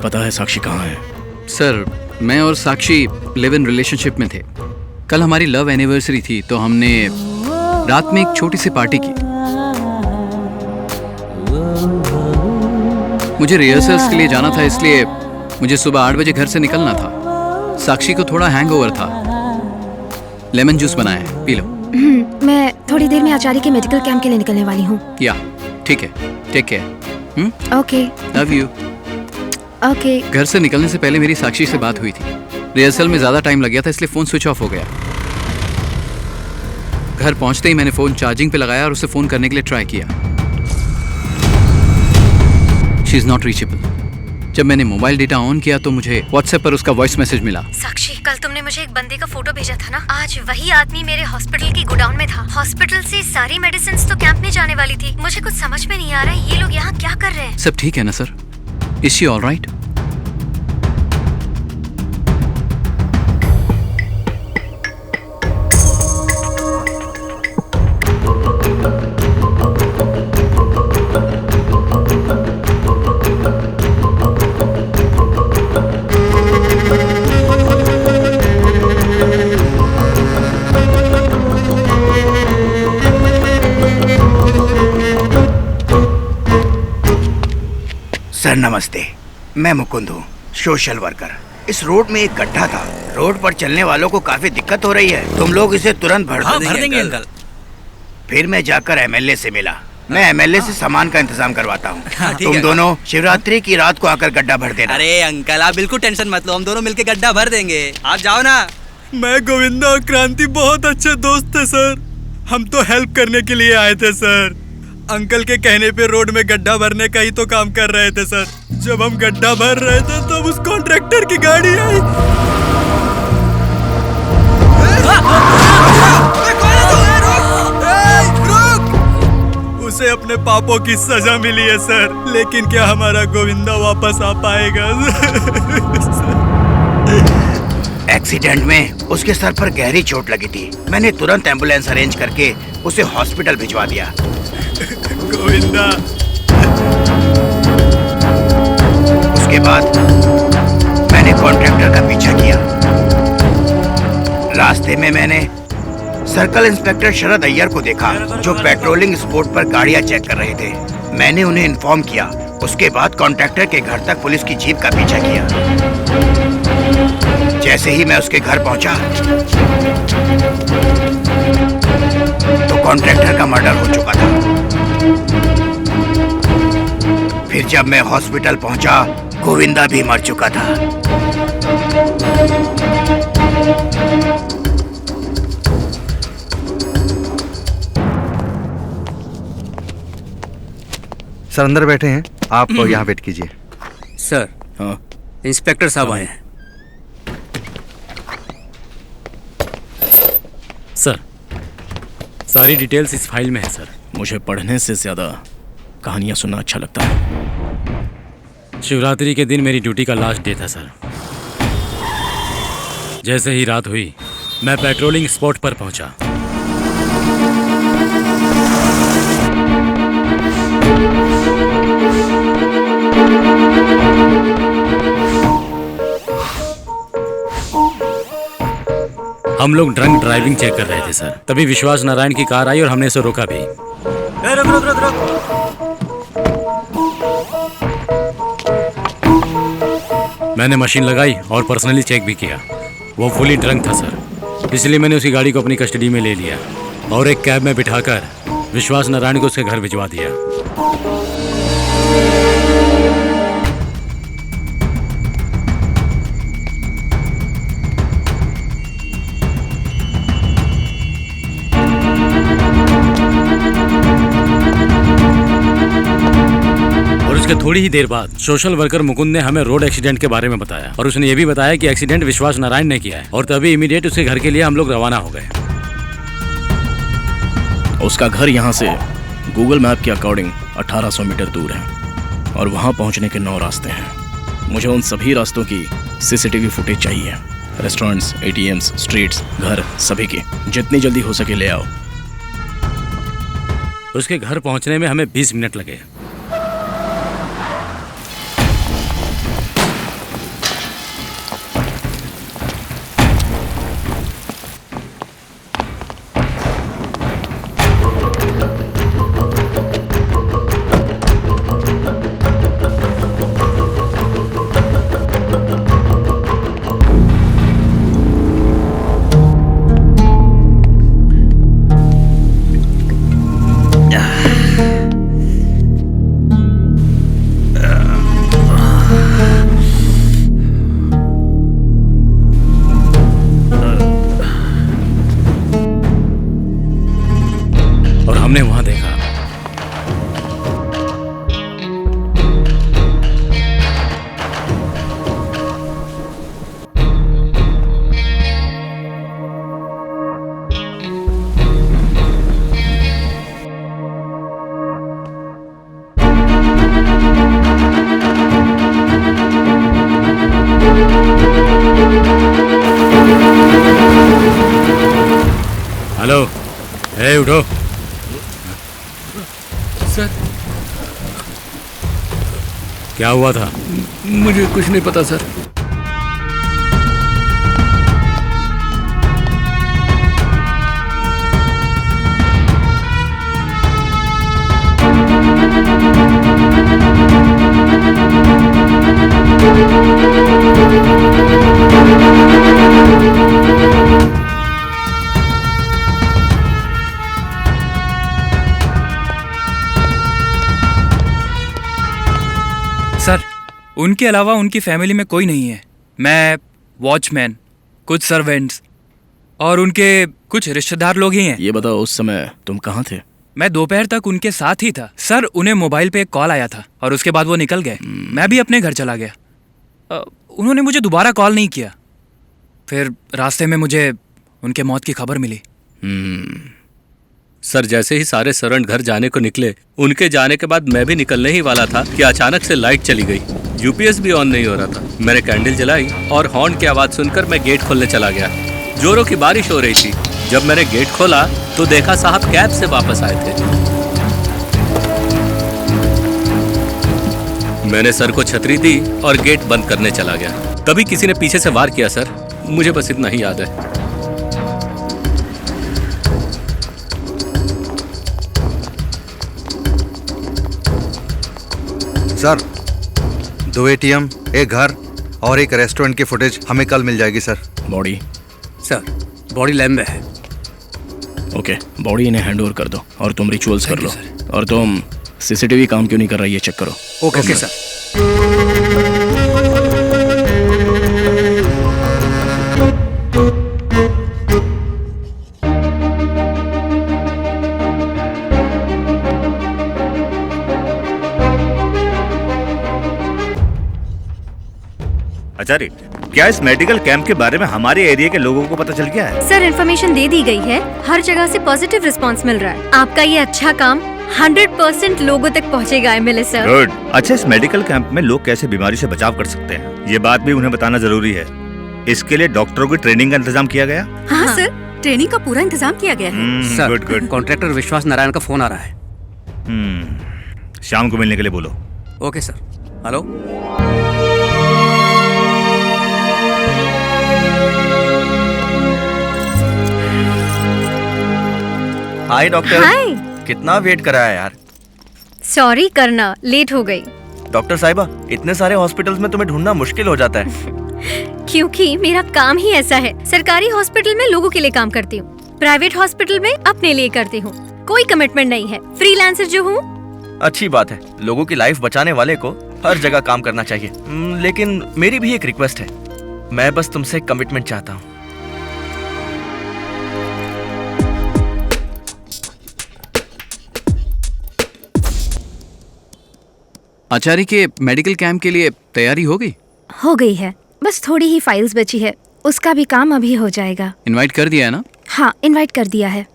पता है साक्षी कहाँ है? सर, मैं और साक्षी लिव इन रिलेशनशिप में थे। कल हमारी लव एनिवर्सरी थी, तो हमने रात में एक छोटी सी पार्टी की। मुझे रिहर्सल्स के लिए जाना था, इसलिए मुझे सुबह 8 बजे घर से निकलना था। साक्षी को थोड़ा हैंगओवर था। लेमन जूस बनाया है, पी लो। मैं थोड़ी देर में आचार्य के मेडिकल कैंप के लिए निकलने वाली हूँ। या ठीक है, take care. Okay, love you. Okay. घर से निकलने से पहले मेरी साक्षी से बात हुई थी। रिहर्सल में ज्यादा टाइम लग गया था, इसलिए फोन स्विच ऑफ हो गया। घर पहुंचते ही मैंने फोन चार्जिंग पे लगाया और उसे फोन करने के लिए ट्राई किया। She is not reachable. जब मैंने मोबाइल डेटा ऑन किया तो मुझे व्हाट्सएप पर उसका वॉइस मैसेज मिला। साक्षी, कल तुमने मुझे एक बंदे का फोटो भेजा था ना, आज वही आदमी मेरे हॉस्पिटल की गोडाउन में था। हॉस्पिटल से सारी मेडिसिन तो कैंप में जाने वाली थी। मुझे कुछ समझ में नहीं आ रहा है, ये लोग यहाँ क्या कर रहे हैं? सब ठीक है ना sir? Is she all right? Sir नमस्ते, मैं मुकुंद हूँ, सोशल वर्कर। इस रोड में एक गड्ढा था। रोड पर चलने वालों को काफी दिक्कत हो रही है। तुम लोग इसे तुरंत भर देंगे अंकल। फिर मैं जाकर एमएलए से मिला। मैं एमएलए से सामान का इंतजाम करवाता हूँ। तुम दोनों शिवरात्रि की रात को आकर गड्ढा भर देना। अरे अंकल, आप बिल्कुल टेंशन मत लो, हम दोनों मिलके गड्ढा भर देंगे। आप जाओ ना। मैं गोविंदा और क्रांति बहुत अच्छे दोस्त थे सर। हम तो हेल्प करने के लिए आए थे सर। अंकल के कहने पे रोड में गड्ढा भरने का ही तो काम कर रहे थे सर। जब हम गड्ढा भर रहे थे तब उस कॉन्ट्रैक्टर की गाड़ी आई। उसे अपने पापों की सजा मिली है सर, लेकिन क्या हमारा गोविंदा वापस आ पाएगा? एक्सीडेंट में उसके सर पर गहरी चोट लगी थी। मैंने तुरंत एम्बुलेंस अरेंज करके उसे हॉस्पिटल भिजवा दिया। गोविंदा। उसके बाद मैंने मैंने कॉन्ट्रैक्टर का पीछा किया। रास्ते में मैंने सर्कल इंस्पेक्टर शरद अय्यर को देखा जो पेट्रोलिंग स्पॉट पर गाड़ियां चेक कर रहे थे। मैंने उन्हें इन्फॉर्म किया। उसके बाद कॉन्ट्रैक्टर के घर तक पुलिस की जीप का पीछा किया। जैसे ही मैं उसके घर पहुंचा तो कॉन्ट्रैक्टर का मर्डर हो चुका था। फिर जब मैं हॉस्पिटल पहुंचा, गोविंदा भी मर चुका था। सर अंदर बैठे हैं, आप यहाँ वेट कीजिए। सर, हाँ, इंस्पेक्टर साहब आए हैं। सर, सारी डिटेल्स इस फाइल में है सर। मुझे पढ़ने से ज्यादा कहानियां सुनना अच्छा लगता है। शिवरात्रि के दिन मेरी ड्यूटी का लास्ट डे था सर। जैसे ही रात हुई, मैं पेट्रोलिंग स्पॉट पर पहुंचा। हम लोग ड्रंक ड्राइविंग चेक कर रहे थे सर। तभी विश्वास नारायण की कार आई और हमने इसे रोका भी। रुक रुक रुक रुक। मैंने मशीन लगाई और पर्सनली चेक भी किया। वो फुली ड्रंक था सर, इसलिए मैंने उसकी गाड़ी को अपनी कस्टडी में ले लिया और एक कैब में बिठाकर विश्वास नारायण को उसके घर भिजवा दिया। उसके थोड़ी ही देर बाद सोशल वर्कर मुकुंद ने हमें रोड एक्सीडेंट के बारे में बताया और उसने ये भी बताया कि एक्सीडेंट विश्वास नारायण ने किया है। और तभी इमीडिएट उसके घर के लिए हम लोग रवाना हो गए। उसका घर यहाँ से गूगल मैप के अकॉर्डिंग 1800 मीटर दूर है और वहाँ पहुँचने के 9 रास्ते हैं। मुझे उन सभी रास्तों की सीसीटीवी फुटेज चाहिए। रेस्टोरेंट्स, एटीएम्स, स्ट्रीट्स, घर, सभी की जितनी जल्दी हो सके ले आओ। उसके घर पहुँचने में हमें 20 मिनट लगे। हमने वहां देखा हेलो, ए उठो। सर, क्या हुआ था? मुझे कुछ नहीं पता सर। सर, उनके अलावा उनकी फैमिली में कोई नहीं है। मैं, वॉचमैन, कुछ सर्वेंट्स और उनके कुछ रिश्तेदार लोग ही हैं। ये बताओ, उस समय तुम कहाँ थे? मैं दोपहर तक उनके साथ ही था। सर, उन्हें मोबाइल पे एक कॉल आया था और उसके बाद वो निकल गए। मैं भी अपने घर चला गया। उन्होंने मुझे दोबारा कॉल नहीं किया। फिर रास्ते में मुझे उनके मौत की खबर मिली। सर, जैसे ही सारे सर्वेंट घर जाने को निकले, उनके जाने के बाद मैं भी निकलने ही वाला था कि अचानक से लाइट चली गई। यूपीएस भी ऑन नहीं हो रहा था। मैंने कैंडल जलाई और हॉर्न की आवाज सुनकर मैं गेट खोलने चला गया। जोरों की बारिश हो रही थी। जब मैंने गेट खोला तो देखा साहब कैब से वापस आए थे। मैंने सर को छतरी दी और गेट बंद करने चला गया। कभी किसी ने पीछे से वार किया सर, मुझे बस इतना ही याद है। सर 2 ATM, एक घर और एक रेस्टोरेंट की फुटेज हमें कल मिल जाएगी sir. Body sir body lab में है। ओके, बॉडी इन्हें हैंड ओवर कर दो और तुम रिचुअल्स कर लो। और तुम सीसीटीवी काम क्यों नहीं कर रहा है ये चेक करो। Okay sir. आचार्य, क्या इस मेडिकल कैंप के बारे में हमारे एरिया के लोगों को पता चल गया है? सर इन्फॉर्मेशन दे दी गई है, हर जगह से पॉजिटिव रिस्पांस मिल रहा है। आपका ये अच्छा काम 100% लोगों तक पहुंचेगा एमएलए सर। गुड। अच्छा, इस मेडिकल कैंप में लोग कैसे बीमारी से बचाव कर सकते हैं, ये बात भी उन्हें बताना जरूरी है। इसके लिए डॉक्टरों की ट्रेनिंग का इंतजाम किया गया? हाँ सर, ट्रेनिंग का पूरा इंतजाम किया गया है। Sir good good. कॉन्ट्रैक्टर विश्वास नारायण का फोन आ रहा है। शाम को मिलने के लिए बोलो। Okay sir. Hello. Hi doctor. Hi. कितना वेट कराया यार। सॉरी करना, लेट हो गई। डॉक्टर साहिबा, इतने सारे हॉस्पिटल्स में तुम्हें ढूंढना मुश्किल हो जाता है। क्योंकि मेरा काम ही ऐसा है। सरकारी हॉस्पिटल में लोगों के लिए काम करती हूँ, प्राइवेट हॉस्पिटल में अपने लिए करती हूँ। कोई कमिटमेंट नहीं है, फ्रीलांसर जो हूँ। अच्छी बात है, लोगों की लाइफ बचाने वाले को हर जगह काम करना चाहिए। लेकिन मेरी भी एक रिक्वेस्ट है, मैं बस तुमसे कमिटमेंट चाहता हूँ। आचार्य के मेडिकल कैंप के लिए तैयारी हो गई? हो गई है, बस थोड़ी ही फाइल्स बची है, उसका भी काम अभी हो जाएगा। इनवाइट कर दिया है ना? हाँ, इनवाइट कर दिया है।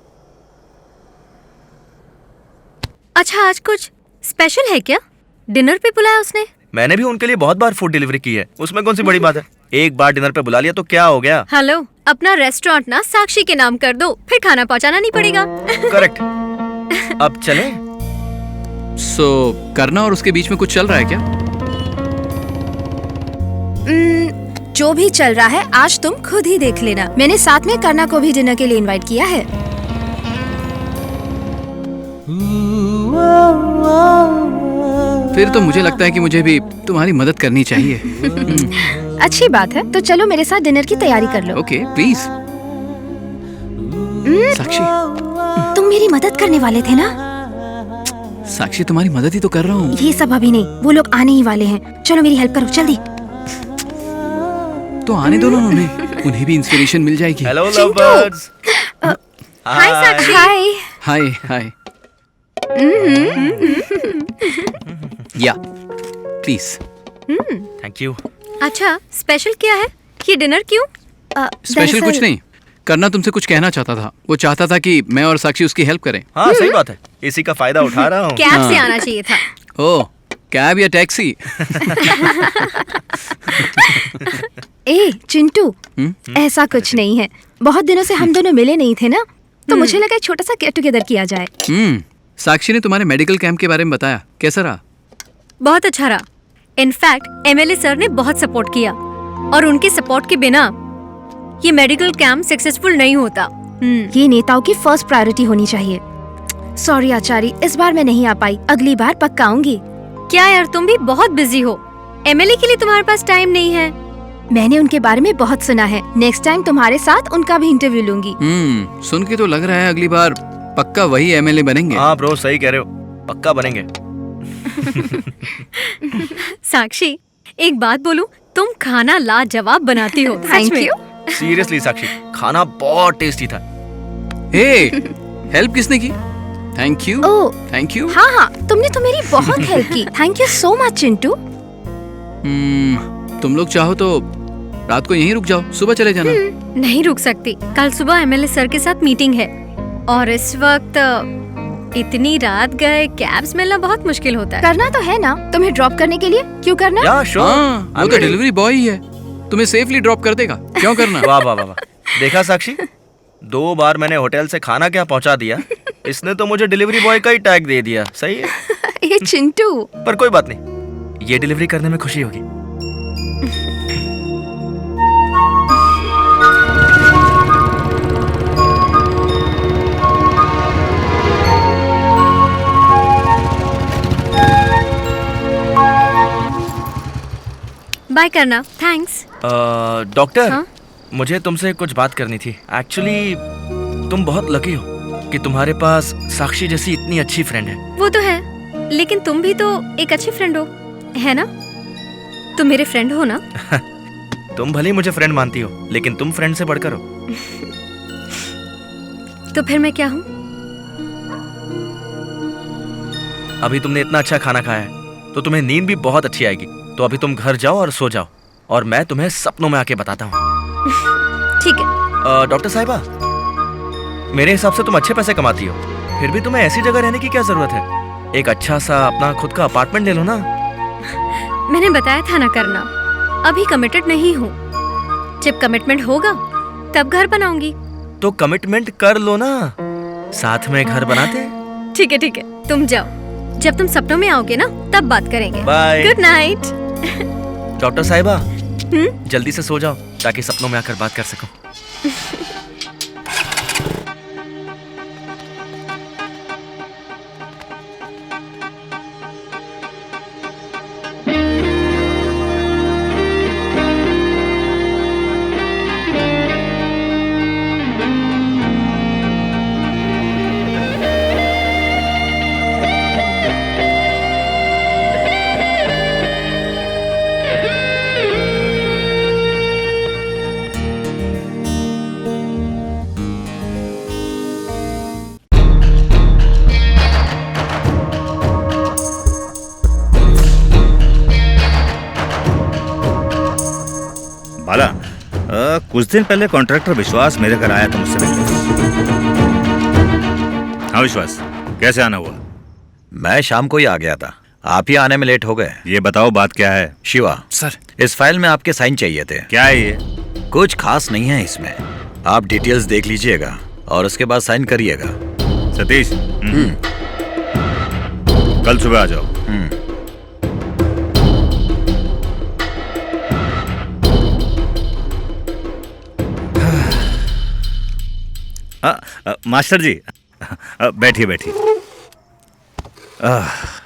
अच्छा, आज कुछ स्पेशल है क्या? डिनर पे बुलाया उसने? मैंने भी उनके लिए बहुत बार फूड डिलीवरी की है, उसमें कौन सी बड़ी बात है। एक बार डिनर पे बुला लिया तो क्या हो गया। हेलो, अपना रेस्टोरेंट ना साक्षी के नाम कर दो, फिर खाना पहुंचाना नहीं पड़ेगा। करेक्ट। अब चले? करना और उसके बीच में कुछ चल रहा है क्या? जो भी चल रहा है आज तुम खुद ही देख लेना। मैंने साथ में करना को भी डिनर के लिए इनवाइट किया है। फिर तो मुझे लगता है कि मुझे भी तुम्हारी मदद करनी चाहिए। अच्छी बात है, तो चलो मेरे साथ डिनर की तैयारी कर लो। Okay, please. साक्षी, तुम मेरी मदद करने वाले थे ना? साक्षी, तुम्हारी मदद ही तो कर रहा हूँ। ये सब अभी नहीं, वो लोग आने ही वाले हैं। चलो मेरी हेल्प करो जल्दी। तो आने दो ना उन्हें भी इंस्पिरेशन मिल जाएगी। Hello love birds. Hi Sakshi. Hi hi hi. या प्लीज। Thank you. अच्छा, स्पेशल क्या है? ये डिनर क्यों? स्पेशल कुछ नहीं, करना तुमसे कुछ कहना चाहता था। वो चाहता था कि मैं और साक्षी उसकी हेल्प करें। हाँ सही बात है, इसी का फायदा उठा रहा हूँ। कैब से आना चाहिए था। ओह, कैब या टैक्सी? ए चिंटू, ऐसा कुछ नहीं है। बहुत दिनों से हम दोनों मिले नहीं थे ना, तो मुझे लगा छोटा सा गेट टुगेदर किया जाए। साक्षी ने तुम्हारे मेडिकल कैंप के बारे में बताया, कैसा रहा? बहुत अच्छा रहा। इनफैक्ट एमएलए सर ने बहुत सपोर्ट किया, और उनके सपोर्ट के बिना ये मेडिकल कैंप सक्सेसफुल नहीं होता। ये नेताओं की फर्स्ट प्रायोरिटी होनी चाहिए। सॉरी आचार्य, इस बार मैं नहीं आ पाई, अगली बार पक्का आऊंगी। क्या यार, तुम भी बहुत बिजी हो, एमएलए के लिए तुम्हारे पास टाइम नहीं है। मैंने उनके बारे में बहुत सुना है, नेक्स्ट टाइम तुम्हारे साथ उनका भी इंटरव्यू लूंगी। सुन के तो लग रहा है अगली बार पक्का वही एमएलए बनेंगे। हाँ ब्रो, सही कह रहे हो, पक्का बनेंगे। साक्षी, एक बात बोलूं, तुम खाना लाजवाब बनाती हो। Thank you. सीरियसली साक्षी, खाना बहुत टेस्टी था। हेल्प किसने की? Thank you. Thank you. हाँ हाँ, तुमने तो मेरी बहुत हेल्प की। Thank you so much Chintu. तुम लोग चाहो तो रात को यहीं रुक जाओ, सुबह चले जाना। नहीं रुक सकती, कल सुबह एमएलए सर के साथ मीटिंग है, और इस वक्त इतनी रात गए कैब्स मिलना बहुत मुश्किल होता है। करना तो है ना तुम्हें ड्रॉप करने के लिए, क्यों करना? वो तो डिलीवरी बॉय ही है, तुम्हें सेफली ड्रॉप कर देगा, क्यों करना? वाह वाह वाह, देखा साक्षी, 2 बार मैंने होटल से खाना क्या पहुंचा दिया, इसने तो मुझे डिलीवरी बॉय का ही टैग दे दिया। सही है। ये चिंटू। पर कोई बात नहीं, ये डिलीवरी करने में खुशी होगी। बाय करना। थैंक्स। डॉक्टर, हाँ? मुझे तुमसे कुछ बात करनी थी। एक्चुअली तुम बहुत लकी हो कि तुम्हारे पास साक्षी जैसी इतनी अच्छी फ्रेंड है। वो तो है, लेकिन तुम भी तो एक अच्छी फ्रेंड हो, है ना? तुम मेरे फ्रेंड हो ना? तुम भले ही मुझे फ्रेंड मानती हो, लेकिन तुम फ्रेंड से बढ़कर हो। तो फिर मैं क्या हूँ? अभी तुमने इतना अच्छा खाना खाया है तो तुम्हें नींद भी बहुत अच्छी आएगी। तो अभी तुम घर जाओ और सो जाओ, और मैं तुम्हें सपनों में आके बताता हूँ। ठीक है। डॉक्टर साहिबा, मेरे हिसाब से तुम अच्छे पैसे कमाती हो, फिर भी तुम्हें ऐसी जगह रहने की क्या जरूरत है? एक अच्छा सा अपना खुद का अपार्टमेंट ले लो ना। मैंने बताया था ना करना, अभी कमिटेड नहीं हूँ। जब कमिटमेंट होगा तब घर बनाऊंगी। तो कमिटमेंट कर लो ना, साथ में घर बनाते। ठीक है ठीक है, तुम जाओ, जब तुम सपनों में आओगे ना तब बात करेंगे। बाय। Good night. डॉक्टर साहिबा, जल्दी से सो जाओ ताकि सपनों में आकर बात कर सकूं। बाला, कुछ दिन पहले कॉन्ट्रैक्टर विश्वास मेरे घर आया था मुझसे मिलने। हाँ विश्वास, कैसे आना हुआ? मैं शाम को ही आ गया था, आप ही आने में लेट हो गए। ये बताओ बात क्या है? शिवा सर, इस फाइल में आपके साइन चाहिए थे। क्या है ये? कुछ खास नहीं है इसमें, आप डिटेल्स देख लीजिएगा और उसके बाद साइन करिएगा। सतीश, कल सुबह आ जाओ। मास्टर जी, बैठिए बैठिए।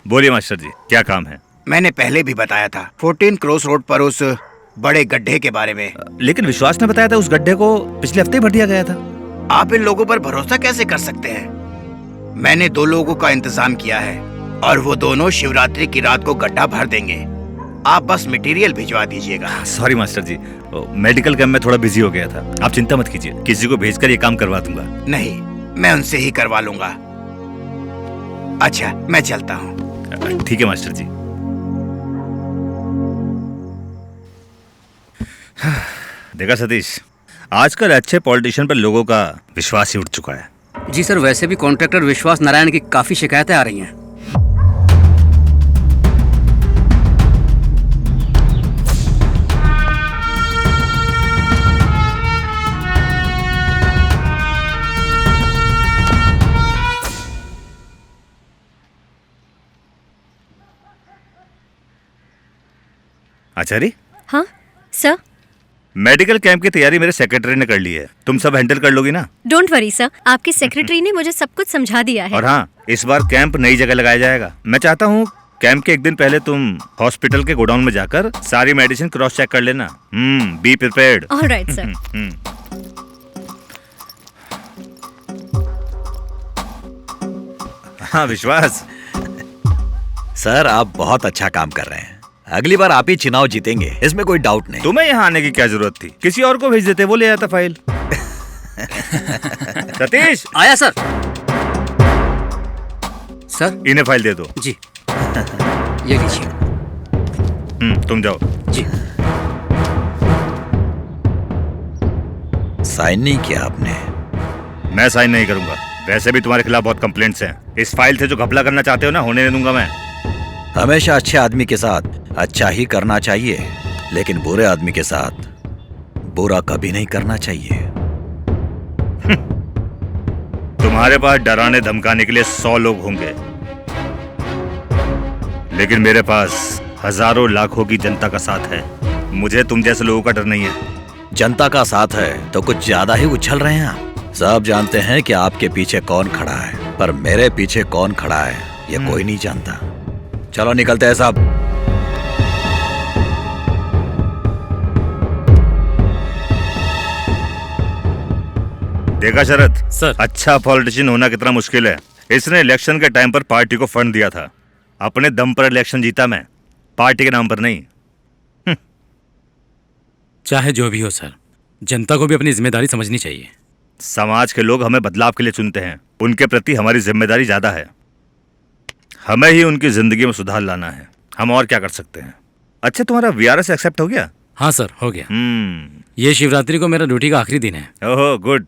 बोलिए मास्टर जी, क्या काम है? मैंने पहले भी बताया था 14 क्रॉस रोड पर उस बड़े गड्ढे के बारे में। लेकिन विश्वास ने बताया था उस गड्ढे को पिछले हफ्ते भर दिया गया था। आप इन लोगों पर भरोसा कैसे कर सकते हैं? मैंने 2 लोगों का इंतजाम किया है और वो दोनों शिवरात्रि की रात को गड्ढा भर देंगे। आप बस मटेरियल भिजवा दीजिएगा। सॉरी मास्टर जी, मेडिकल कैंप में थोड़ा बिजी हो गया था। आप चिंता मत कीजिए, किसी को भेजकर ये काम करवा दूंगा। नहीं, मैं उनसे ही करवा लूंगा। अच्छा, मैं चलता हूँ। ठीक है मास्टर जी। देखा सतीश, आजकल अच्छे पॉलिटिशियन पर लोगों का विश्वास ही उठ चुका है। जी सर, वैसे भी कॉन्ट्रैक्टर विश्वास नारायण की काफी शिकायतें आ रही हैं। आचार्य? हाँ सर। मेडिकल कैंप की तैयारी मेरे सेक्रेटरी ने कर ली है, तुम सब हैंडल कर लोगी ना? डोंट वरी सर, आपके सेक्रेटरी ने मुझे सब कुछ समझा दिया है। और हाँ, इस बार कैंप नई जगह लगाया जाएगा। मैं चाहता हूँ कैंप के एक दिन पहले तुम हॉस्पिटल के गोडाउन में जाकर सारी मेडिसिन क्रॉस चेक कर लेना। Be prepared. Alright sir. हाँ विश्वास। सर, आप बहुत अच्छा काम कर रहे हैं। अगली बार आप ही चुनाव जीतेंगे, इसमें कोई डाउट नहीं। तुम्हें यहाँ आने की क्या जरूरत थी? किसी और को भेज देते, वो ले आता फाइल। सतीश, आया सर। सर, इन्हें फाइल दे दो। जी। ये लीजिए। तुम जाओ। जी। साइन नहीं किया आपने? मैं साइन नहीं करूंगा। वैसे भी तुम्हारे खिलाफ बहुत कंप्लेंट्स हैं। इस फाइल से जो घपला करना चाहते हो ना, होने नहीं दूंगा मैं। हमेशा अच्छे आदमी के साथ अच्छा ही करना चाहिए, लेकिन बुरे आदमी के साथ बुरा कभी नहीं करना चाहिए। तुम्हारे पास डराने धमकाने के लिए 100 लोग होंगे, लेकिन मेरे पास हजारों लाखों की जनता का साथ है। मुझे तुम जैसे लोगों का डर नहीं है। जनता का साथ है तो कुछ ज्यादा ही उछल रहे हैं आप। सब जानते हैं कि आपके पीछे कौन खड़ा है, पर मेरे पीछे कौन खड़ा है ये कोई नहीं जानता। चलो निकलते हैं साहब। देखा शरद सर, अच्छा पॉलिटिशियन होना कितना मुश्किल है। इसने इलेक्शन के टाइम पर पार्टी को फंड दिया था। अपने दम पर इलेक्शन जीता मैं, पार्टी के नाम पर नहीं। चाहे जो भी हो सर, जनता को भी अपनी जिम्मेदारी समझनी चाहिए। समाज के लोग हमें बदलाव के लिए चुनते हैं, उनके प्रति हमारी जिम्मेदारी ज्यादा है। हमें ही उनकी जिंदगी में सुधार लाना है। हम और क्या कर सकते हैं। अच्छा, तुम्हारा वीआरएस एक्सेप्ट हो गया? हाँ सर, हो गया। ये शिवरात्रि को मेरा ड्यूटी का आखिरी दिन है। ओहो गुड,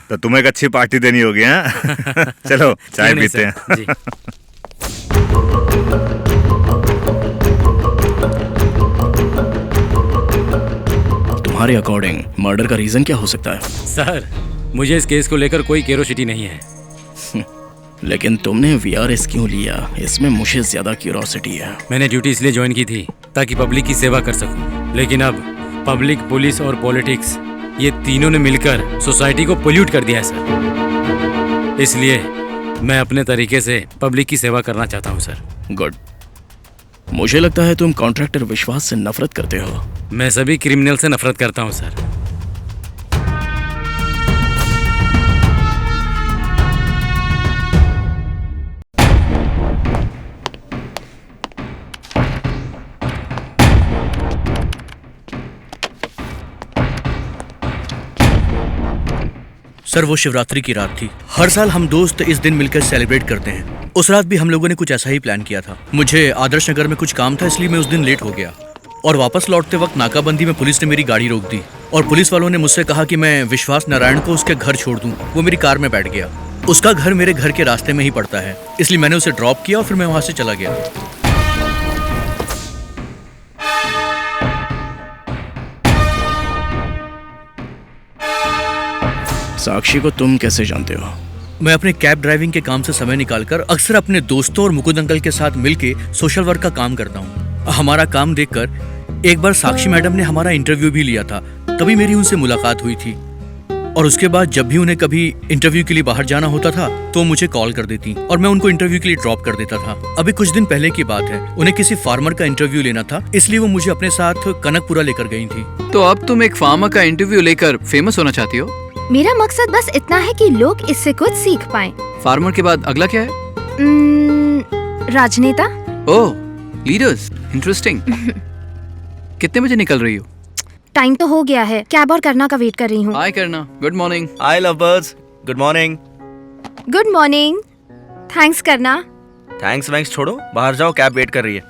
तो तुम्हें एक अच्छी पार्टी देनी होगी। हाँ चलो चाय पीते हैं। जी। तुम्हारे अकॉर्डिंग मर्डर का रीजन क्या हो सकता है? सर, मुझे इस केस को लेकर कोई क्यूरियोसिटी नहीं है। लेकिन तुमने वीआरएस क्यों लिया, इसमें मुझे ज्यादा क्यूरियोसिटी है। मैंने ड्यूटी इसलिए ज्वाइन की थी ताकि पब्लिक की सेवा कर सकूं। लेकिन अब पब्लिक, पुलिस और पॉलिटिक्स, ये तीनों ने मिलकर सोसाइटी को पोल्यूट कर दिया है सर। इसलिए मैं अपने तरीके से पब्लिक की सेवा करना चाहता हूं सर। गुड। मुझे लगता है तुम कॉन्ट्रैक्टर विश्वास से नफरत करते हो। मैं सभी क्रिमिनल से नफरत करता हूं सर। सर, वो शिवरात्रि की रात थी। हर साल हम दोस्त इस दिन मिलकर सेलिब्रेट करते हैं। उस रात भी हम लोगों ने कुछ ऐसा ही प्लान किया था। मुझे आदर्श नगर में कुछ काम था, इसलिए मैं उस दिन लेट हो गया और वापस लौटते वक्त नाकाबंदी में पुलिस ने मेरी गाड़ी रोक दी और पुलिस वालों ने मुझसे कहा कि मैं विश्वास नारायण को उसके घर छोड़ दूं। वो मेरी कार में बैठ गया। उसका घर मेरे घर के रास्ते में ही पड़ता है, इसलिए मैंने उसे ड्रॉप किया और फिर मैं वहां से चला गया। साक्षी को तुम कैसे जानते हो? मैं अपने कैब ड्राइविंग के काम से समय निकालकर अक्सर अपने दोस्तों और मुकुंद अंकल के साथ मिलके सोशल वर्क का काम करता हूँ। हमारा काम देखकर एक बार साक्षी मैडम ने हमारा इंटरव्यू भी लिया था, तभी मेरी उनसे मुलाकात हुई थी। और उसके बाद जब भी उन्हें कभी इंटरव्यू के लिए बाहर जाना होता था तो मुझे कॉल कर देती और मैं उनको इंटरव्यू के लिए ड्रॉप कर देता था। अभी कुछ दिन पहले की बात है, उन्हें किसी फार्मर का इंटरव्यू लेना था, इसलिए वो मुझे अपने साथ कनकपुरा लेकर गई थी। तो अब तुम एक फार्मर का इंटरव्यू लेकर फेमस होना चाहती हो? मेरा मकसद बस इतना है कि लोग इससे कुछ सीख पाएं। फार्मर के बाद अगला क्या है? राजनेता। ओह, लीडर्स, इंटरेस्टिंग। कितने बजे निकल रही हो? टाइम तो हो गया है, कैब और करना का वेट कर रही हूँ। हाय करना, good morning. Hi lovers, good morning. Good morning. Thanks करना। थैंक्स वैंक्स छोड़ो, बाहर जाओ, कैब वेट कर रही है।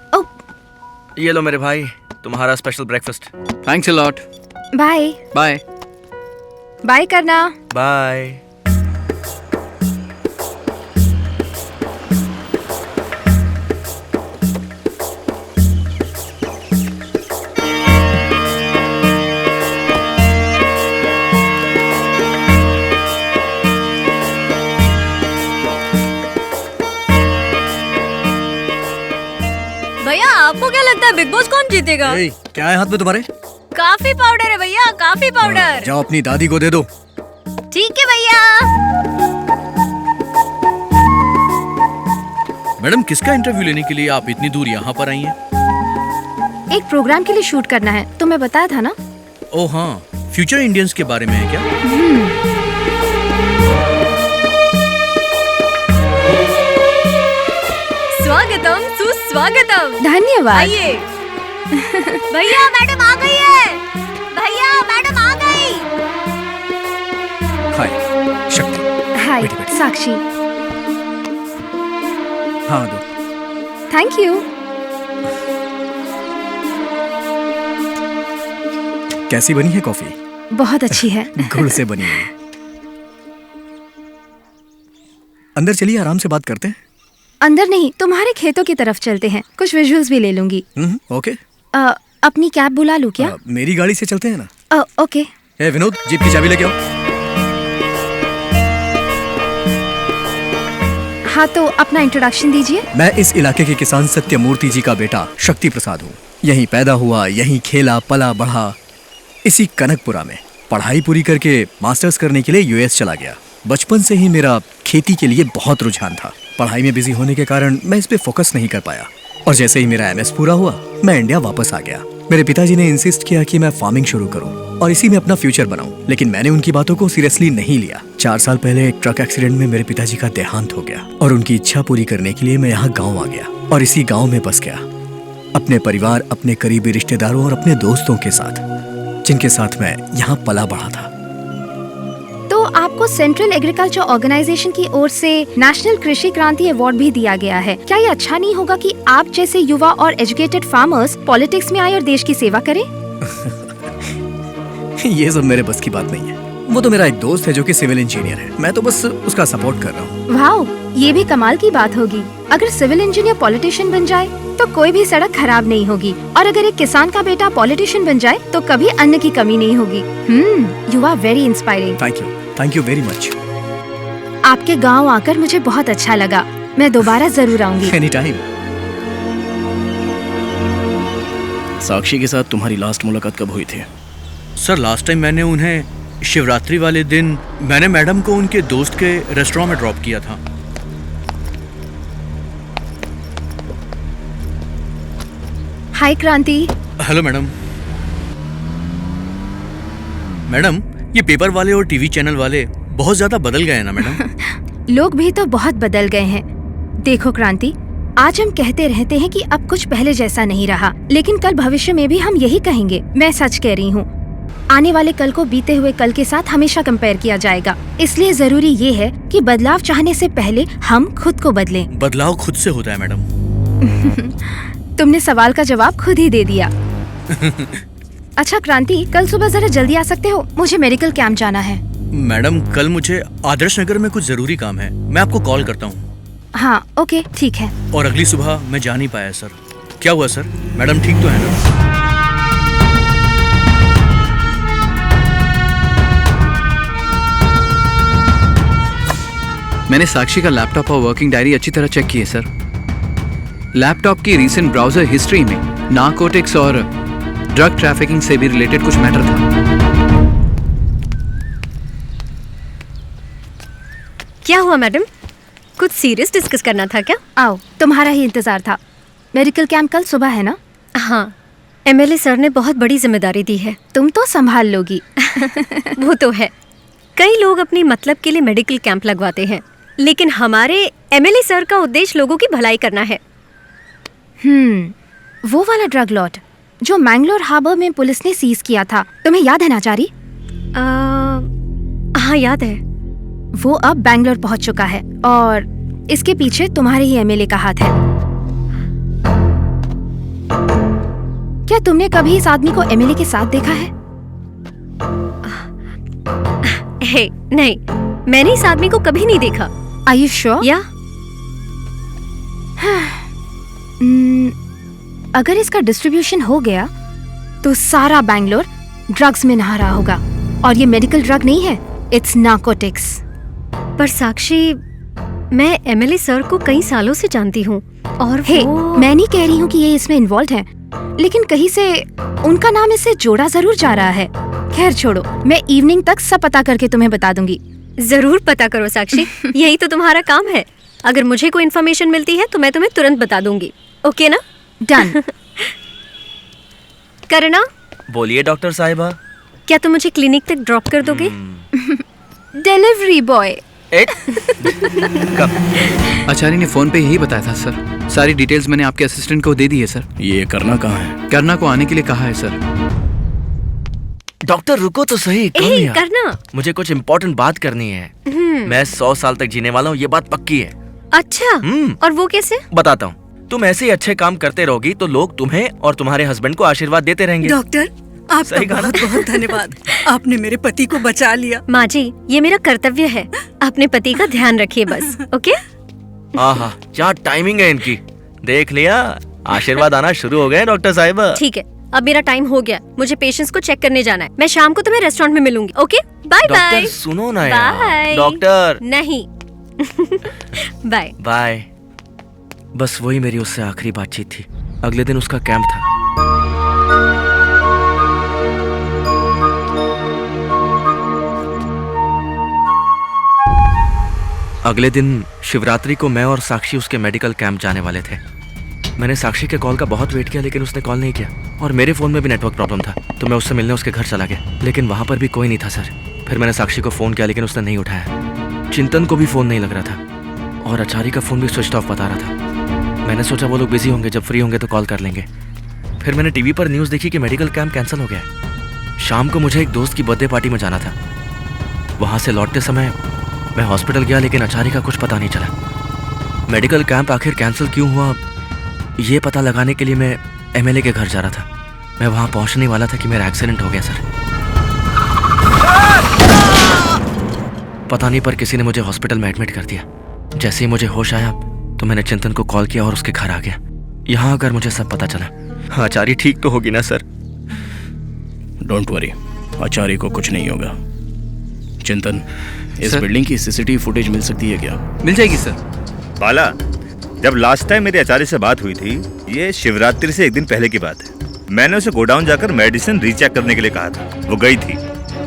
ये लो मेरे भाई, तुम्हारा special breakfast. Thanks a lot. Bye. Bye. Bye करना। बाय। भैया, आपको क्या लगता है बिग बॉस कौन जीतेगा? क्या है हाथ में तुम्हारे? काफी पाउडर है भैया, काफी पाउडर। जाओ अपनी दादी को दे दो। ठीक है भैया। मैडम, किसका इंटरव्यू लेने के लिए आप इतनी दूर यहाँ पर आई हैं? एक प्रोग्राम के लिए शूट करना है, तो मैं बताया था ना। ओह हाँ, फ्यूचर इंडियंस के बारे में है क्या? स्वागतम सुस्वागतम। धन्यवाद। आइए। भैया मैडम आ गई है। भैया मैडम आ गई। हाय शक्ति। हाय साक्षी। हाँ दो। Thank you. कैसी बनी है कॉफी? बहुत अच्छी है। गुड़ से बनी है। अंदर चलिए, आराम से बात करते हैं। अंदर नहीं, तुम्हारे खेतों की तरफ चलते हैं, कुछ विजुअल्स भी ले लूंगी। ओके। अपनी कैब बुला लूं क्या? मेरी गाड़ी से चलते हैं ना। ओके। ए विनोद, जीप की चाबी लेके आओ। हाँ, तो अपना इंट्रोडक्शन दीजिए। मैं इस इलाके के किसान सत्यमूर्ति जी का बेटा शक्ति प्रसाद हूँ। यहीं पैदा हुआ, यहीं खेला पला बढ़ा, इसी कनकपुरा में। पढ़ाई पूरी करके मास्टर्स करने के लिए यूएस चला गया। बचपन से ही मेरा खेती के लिए बहुत रुझान था। पढ़ाई में बिजी होने के कारण मैं इस पे फोकस नहीं कर पाया और जैसे ही मेरा एमएस पूरा हुआ मैं इंडिया वापस आ गया। मेरे पिताजी ने इंसिस्ट किया कि मैं फार्मिंग शुरू करूं और इसी में अपना फ्यूचर बनाऊं, लेकिन मैंने उनकी बातों को सीरियसली नहीं लिया। 4 साल पहले एक ट्रक एक्सीडेंट में मेरे पिताजी का देहांत हो गया और उनकी इच्छा पूरी करने के लिए मैं यहाँ गाँव आ गया और इसी गाँव में बस गया, अपने परिवार, अपने करीबी रिश्तेदारों और अपने दोस्तों के साथ, जिनके साथ मैं यहाँ पला बढ़ा था। तो आपको सेंट्रल एग्रीकल्चर ऑर्गेनाइजेशन की ओर से नेशनल कृषि क्रांति अवार्ड भी दिया गया है। क्या ये अच्छा नहीं होगा कि आप जैसे युवा और एजुकेटेड फार्मर्स पॉलिटिक्स में आए और देश की सेवा करें? ये सब मेरे बस की बात नहीं है। वो तो मेरा एक दोस्त है जो कि सिविल इंजीनियर है, मैं तो बस उसका सपोर्ट कर रहा हूँ। वाह, ये भी कमाल की बात होगी। अगर सिविल इंजीनियर पॉलिटिशियन बन जाए तो कोई भी सड़क खराब नहीं होगी, और अगर एक किसान का बेटा पॉलिटिशियन बन जाए तो कभी अन्न की कमी नहीं होगी। You are very inspiring. Thank you very much. आपके गांव आकर मुझे बहुत अच्छा लगा। मैं दोबारा जरूर आऊंगी। Any time. साक्षी के साथ तुम्हारी लास्ट मुलाकात कब हुई थी? सर, लास्ट टाइम मैंने उन्हें शिवरात्रि वाले दिन मैंने मैडम को उनके दोस्त के रेस्टोरेंट में ड्रॉप किया था। हाय क्रांति। Hello madam. मैडम, ये पेपर वाले और टीवी चैनल वाले बहुत ज्यादा बदल गए हैं ना मैडम? लोग भी तो बहुत बदल गए हैं। देखो क्रांति, आज हम कहते रहते हैं कि अब कुछ पहले जैसा नहीं रहा, लेकिन कल भविष्य में भी हम यही कहेंगे। मैं सच कह रही हूँ। आने वाले कल को बीते हुए कल के साथ हमेशा कंपेयर किया जाएगा। इसलिए जरूरी ये है कि बदलाव चाहने से पहले हम खुद को बदलें। बदलाव खुद से होता है मैडम। तुमने सवाल का जवाब खुद ही दे दिया। अच्छा क्रांति, कल सुबह जरा जल्दी आ सकते हो? मुझे मेडिकल कैंप जाना है। मैडम, कल मुझे आदर्श नगर में कुछ जरूरी काम है, मैं आपको कॉल करता हूँ। हाँ ओके, ठीक है। और अगली सुबह मैं जा नहीं पाया सर। क्या हुआ सर? मैडम ठीक तो है ना? मैंने साक्षी का लैपटॉप और वर्किंग डायरी अच्छी तरह चेक की है सर। लैपटॉप की रीसेंट ब्राउजर हिस्ट्री में नारकोटिक्स और ड्रग ट्रैफिकिंग से भी रिलेटेड कुछ मैटर था। क्या हुआ मैडम? कुछ सीरियस डिस्कस करना था क्या? आओ, तुम्हारा ही इंतजार था। मेडिकल कैंप कल सुबह है ना? हाँ, एमएलए सर ने बहुत बड़ी जिम्मेदारी दी है। तुम तो संभाल लोगी। वो तो है। कई लोग अपनी मतलब के लिए मेडिकल कैंप लगवाते हैं, लेकिन हमारे एमएलए सर का उद्देश्य लोगों की भलाई करना है। वो वाला ड्रग लॉट जो मैंगलोर हार्बर में पुलिस ने सीज किया था, तुम्हें याद है ना चारी? हाँ याद है। वो अब बैंगलोर पहुंच चुका है और इसके पीछे तुम्हारे ही एमएलए का हाथ है। क्या तुमने कभी इस आदमी को एमएलए के साथ देखा है? नहीं, मैंने इस आदमी को कभी नहीं देखा। Are you sure? या? अगर इसका डिस्ट्रीब्यूशन हो गया तो सारा बैंगलोर ड्रग्स में नहा रहा होगा, और ये मेडिकल ड्रग नहीं है, इट्स नार्कोटिक्स। पर साक्षी, मैं एमएलए सर को कई सालों से जानती हूँ और मैं नहीं कह रही हूँ कि ये इसमें इन्वॉल्व है, लेकिन कहीं से उनका नाम इससे जोड़ा जरूर जा रहा है। खैर छोड़ो, मैं इवनिंग तक सब पता करके तुम्हें बता दूंगी। जरूर पता करो साक्षी, यही तो तुम्हारा काम है। अगर मुझे कोई इन्फॉर्मेशन मिलती है तो मैं तुम्हें तुरंत बता दूंगी। ओके ना? डन। करना? बोलिए डॉक्टर साहिबा। क्या तुम मुझे क्लिनिक तक ड्रॉप कर दोगे? Delivery boy. आचार्य ने फोन पे यही बताया था सर। सारी डिटेल्स मैंने आपके असिस्टेंट को दे दी है सर। ये करना कहाँ है? करना को आने के लिए कहा है सर। डॉक्टर रुको तो सही। करना, मुझे कुछ इम्पोर्टेंट बात करनी है। मैं 100 साल तक जीने वाला हूँ, ये बात पक्की है। अच्छा, और वो कैसे? बताता हूँ। तुम ऐसे ही अच्छे काम करते रहोगी तो लोग तुम्हें और तुम्हारे हस्बैंड को आशीर्वाद देते रहेंगे। डॉक्टर, आपका बहुत बहुत धन्यवाद। आपने मेरे पति को बचा लिया। माँ जी, ये मेरा कर्तव्य है। अपने पति का ध्यान रखिए बस। ओके? आहा, क्या टाइमिंग है इनकी। देख लिया, आशीर्वाद आना शुरू हो गए डॉक्टर साहिबा। ठीक है, अब मेरा टाइम हो गया। मुझे पेशेंट्स को चेक करने जाना है। मैं शाम को तुम्हें रेस्टोरेंट में मिलूंगी। Okay, bye bye. डॉक्टर सुनो ना यार। बाय डॉक्टर नहीं। Bye bye. बस वही मेरी उससे आखिरी बातचीत थी। अगले दिन उसका कैंप था। अगले दिन शिवरात्रि को मैं और साक्षी उसके मेडिकल कैंप जाने वाले थे। मैंने साक्षी के कॉल का बहुत वेट किया लेकिन उसने कॉल नहीं किया, और मेरे फ़ोन में भी नेटवर्क प्रॉब्लम था, तो मैं उससे मिलने उसके घर चला गया, लेकिन वहाँ पर भी कोई नहीं था सर। फिर मैंने साक्षी को फ़ोन किया लेकिन उसने नहीं उठाया। चिंतन को भी फ़ोन नहीं लग रहा था और आचारी का फ़ोन भी स्विच ऑफ बता रहा था। मैंने सोचा वो लोग बिजी होंगे, जब फ्री होंगे तो कॉल कर लेंगे। फिर मैंने टीवी पर न्यूज़ देखी कि मेडिकल कैंप कैंसिल हो गया है। शाम को मुझे एक दोस्त की बर्थडे पार्टी में जाना था। वहाँ से लौटते समय मैं हॉस्पिटल गया लेकिन आचारी का कुछ पता नहीं चला। मेडिकल कैंप आखिर कैंसिल क्यों हुआ ये पता लगाने के लिए मैं एमएलए के घर जा रहा था। मैं वहाँ पहुँचने वाला था कि मेरा एक्सीडेंट हो गया सर। पता नहीं पर किसी ने मुझे हॉस्पिटल में एडमिट कर दिया। जैसे ही मुझे होश आया तो मैंने चिंतन को कॉल किया और उसके घर आ गया। यहाँ अगर मुझे सब पता चला, आचारी ठीक तो होगी ना सर? डोंट वरी, आचारी को कुछ नहीं होगा। चिंतन, इस बिल्डिंग की सीसीटीवी फुटेज मिल सकती है क्या? मिल जाएगी सर। बाला, जब लास्ट टाइम मेरी आचार्य से बात हुई थी, ये शिवरात्रि से एक दिन पहले की बात है, मैंने उसे गोडाउन जाकर मेडिसिन रीचेक करने के लिए कहा था। वो गई थी।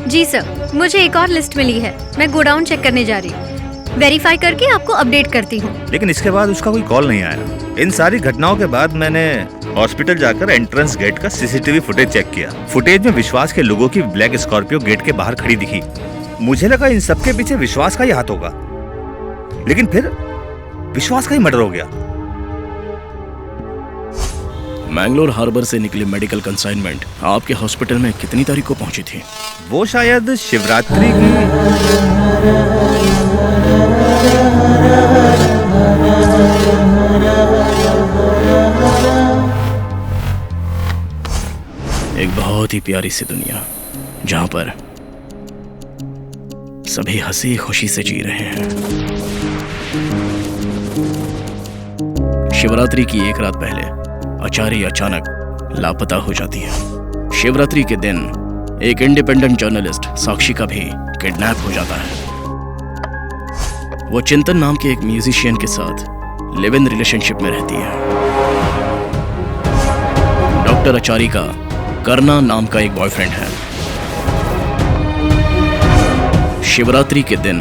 जी सर, मुझे एक और लिस्ट मिली है, मैं गोडाउन चेक करने जा रही हूँ। वेरीफाई करके आपको अपडेट करती हूँ। लेकिन इसके बाद उसका कोई कॉल नहीं आया। इन सारी घटनाओं के बाद मैंने हॉस्पिटल जाकर एंट्रेंस गेट का सीसीटीवी फुटेज चेक किया। फुटेज में विश्वास के लोगों की ब्लैक स्कॉर्पियो गेट के बाहर खड़ी दिखी। मुझे लगा इन सबके पीछे विश्वास का ही हाथ होगा, लेकिन फिर विश्वास का ही मर्डर हो गया। मैंगलोर हार्बर से निकली मेडिकल कंसाइनमेंट आपके हॉस्पिटल में कितनी तारीख को पहुंची थी? वो शायद शिवरात्रि की। एक बहुत ही प्यारी सी दुनिया जहां पर सभी हंसी खुशी से जी रहे हैं। शिवरात्रि की एक रात पहले आचार्य अचानक लापता हो जाती है। शिवरात्रि के दिन एक इंडिपेंडेंट जर्नलिस्ट साक्षी का भी किडनैप हो जाता है। वो चिंतन नाम के एक म्यूजिशियन के साथ लिव इन रिलेशनशिप में रहती है। डॉक्टर आचार्य का करना नाम का एक बॉयफ्रेंड है। शिवरात्रि के दिन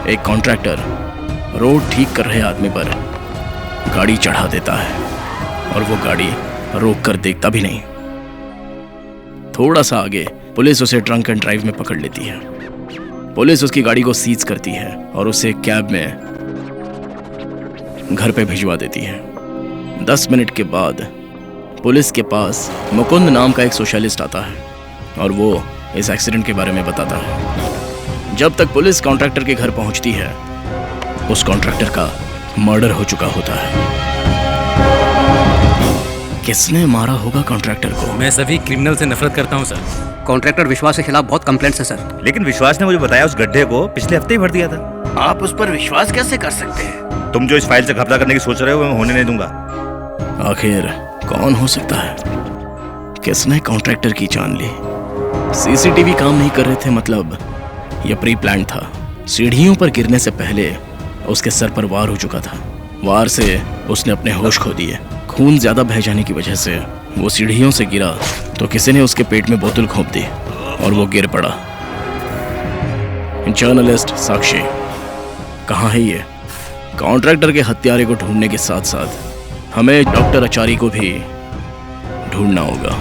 एक कॉन्ट्रैक्टर रोड ठीक कर रहे आदमी पर गाड़ी चढ़ा देता है और वो गाड़ी रोक कर देखता भी नहीं। थोड़ा सा आगे पुलिस उसे ड्रंक एंड ड्राइव में पकड़ लेती है। पुलिस उसकी गाड़ी को सीज करती है और उसे कैब में घर पे भिजवा देती है। 10 मिनट के बाद पुलिस के पास मुकुंद नाम का एक सोशलिस्ट आता है और वो इस एक्सीडेंट के बारे में बताता है। जब तक पुलिस कॉन्ट्रैक्टर के घर पहुंचती है, उस कॉन्ट्रैक्टर का मर्डर हो चुका होता है। किसने मारा होगा कॉन्ट्रैक्टर को? मैं सभी क्रिमिनल से नफरत करता हूँ सर। कॉन्ट्रैक्टर विश्वास के खिलाफ बहुत कंप्लेंट्स है सर। लेकिन विश्वास ने मुझे बताया उस गड्ढे को पिछले हफ्ते ही भर दिया था। आप उस पर विश्वास कैसे कर सकते हैं? तुम जो इस फाइल से कब्जा करने की सोच रहे हो, मैं होने नहीं दूंगा। आखिर कौन हो सकता है? किसने कॉन्ट्रैक्टर की जान ली? सीसीटीवी काम नहीं कर रहे थे, मतलब यह प्री प्लान था। सीढ़ियों पर गिरने से पहले उसके सर पर वार हो चुका था। वार से उसने अपने होश खो दिए। खून ज्यादा बह जाने की वजह से वो सीढ़ियों से गिरा तो किसी ने उसके पेट में बोतल घोंप दी और वो गिर पड़ा। जर्नलिस्ट साक्षी कहाँ है ये? कॉन्ट्रैक्टर के हत्यारे को ढूंढने के साथ साथ हमें डॉक्टर आचार्य को भी ढूंढना होगा।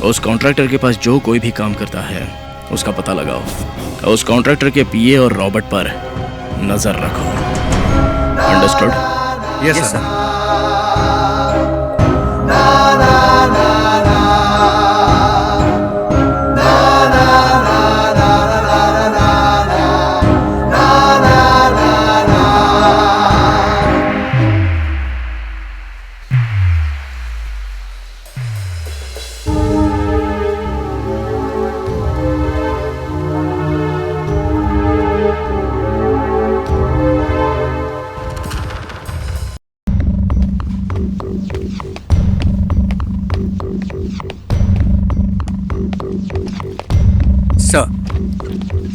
उस कॉन्ट्रैक्टर के पास जो कोई भी काम करता है उसका पता लगाओ। उस कॉन्ट्रैक्टर के पीए और रॉबर्ट पर नजर रखो। अंडरस्टूड? Yes sir.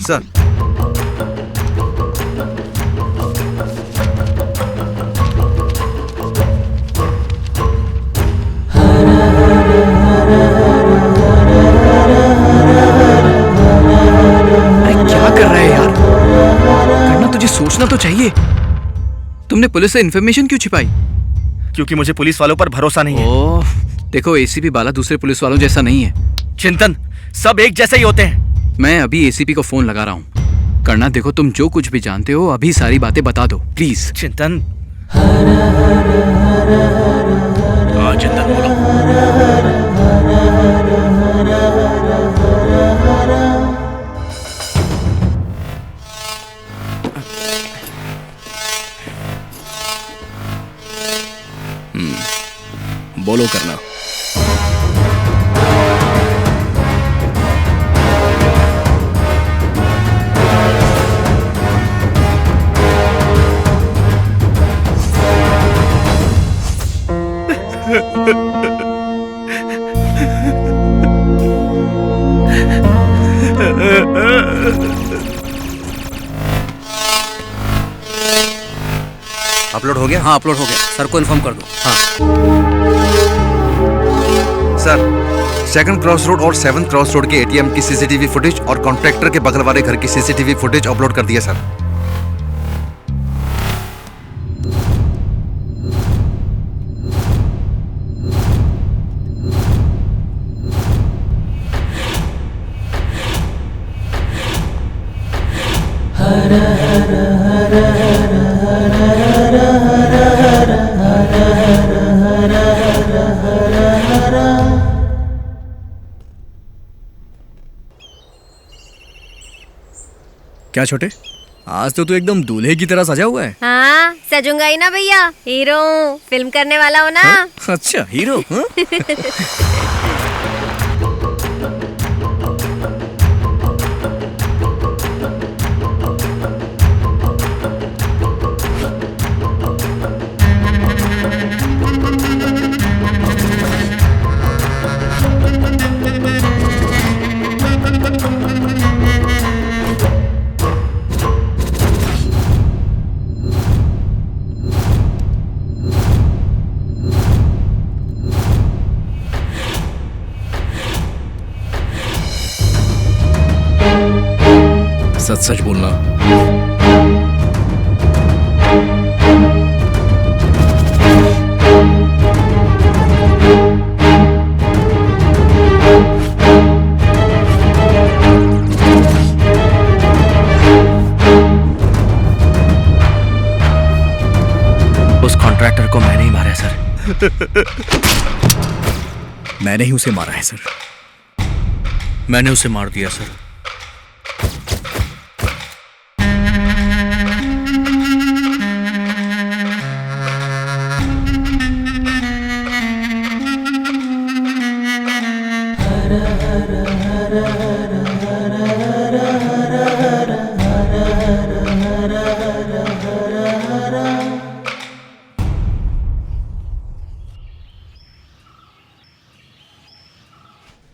सर क्या कर रहा है यार? करना तुझे सोचना तो चाहिए। तुमने पुलिस से इन्फॉर्मेशन क्यों छिपाई? क्योंकि मुझे पुलिस वालों पर भरोसा नहीं है। ओह, देखो एसीपी बाला दूसरे पुलिस वालों जैसा नहीं है। चिंतन, सब एक जैसे ही होते हैं। मैं अभी एसीपी को फोन लगा रहा हूँ। करना, देखो तुम जो कुछ भी जानते हो अभी सारी बातें बता दो प्लीज। चिंतन, हाँ चिंतन बोलो। बोलो करना। अपलोड हो गया? हाँ अपलोड हो गया, सर को इन्फॉर्म कर दो। हाँ सर, सेकंड क्रॉस रोड और 7th क्रॉस रोड के एटीएम की सीसीटीवी फुटेज और कॉन्ट्रैक्टर के बगल वाले घर की सीसीटीवी फुटेज अपलोड कर दिया सर। क्या छोटे, आज तो तू एकदम दूल्हे की तरह सजा हुआ है। हाँ सजूंगा ही ना भैया, हीरो हूँ, फिल्म करने वाला हो ना। हाँ? अच्छा हीरो। हाँ? सच सच बोलना। उस कॉन्ट्रैक्टर को मैंने ही मारा है सर। मैंने ही उसे मारा है सर। मैंने उसे मार दिया सर।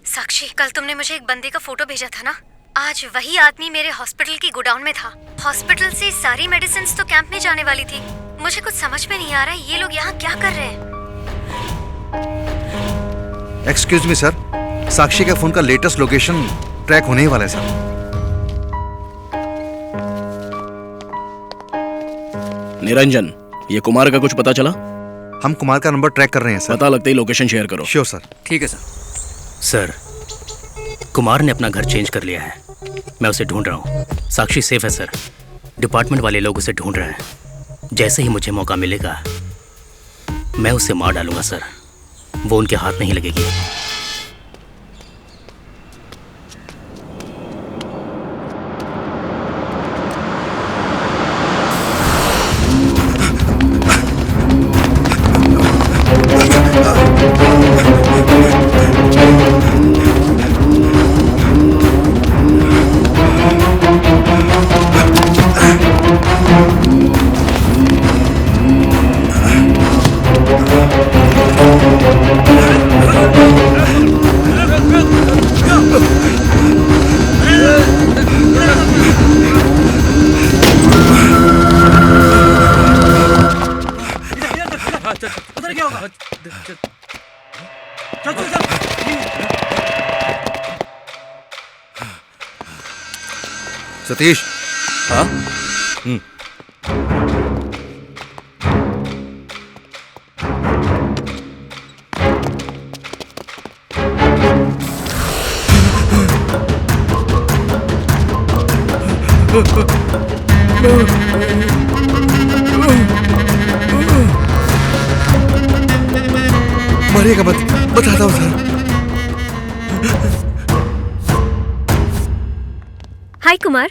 साक्षी, कल तुमने मुझे एक बंदे का फोटो भेजा था ना, आज वही आदमी मेरे हॉस्पिटल की गोडाउन में था। हॉस्पिटल से सारी मेडिसिन्स तो कैंप में जाने वाली थी। मुझे कुछ समझ में नहीं आ रहा है, ये लोग यहाँ क्या कर रहे हैं। एक्सक्यूज मी सर, साक्षी के फोन का लेटेस्ट लोकेशन ट्रैक होने ही वाला है सर। निरंजन, ये कुमार का कुछ पता चला? हम कुमार का नंबर ट्रैक कर रहे हैं सर। पता लगते ही लोकेशन शेयर करो। Sure sir. ठीक है सर। सर, कुमार ने अपना घर चेंज कर लिया है, मैं उसे ढूंढ रहा हूँ। साक्षी सेफ है सर, डिपार्टमेंट वाले लोग उसे ढूंढ रहे हैं। जैसे ही मुझे मौका मिलेगा मैं उसे मार डालूंगा सर, वो उनके हाथ नहीं लगेगी। सतीश। हाँ? मारिएगा मत, बताता हूँ सर। हाय कुमार।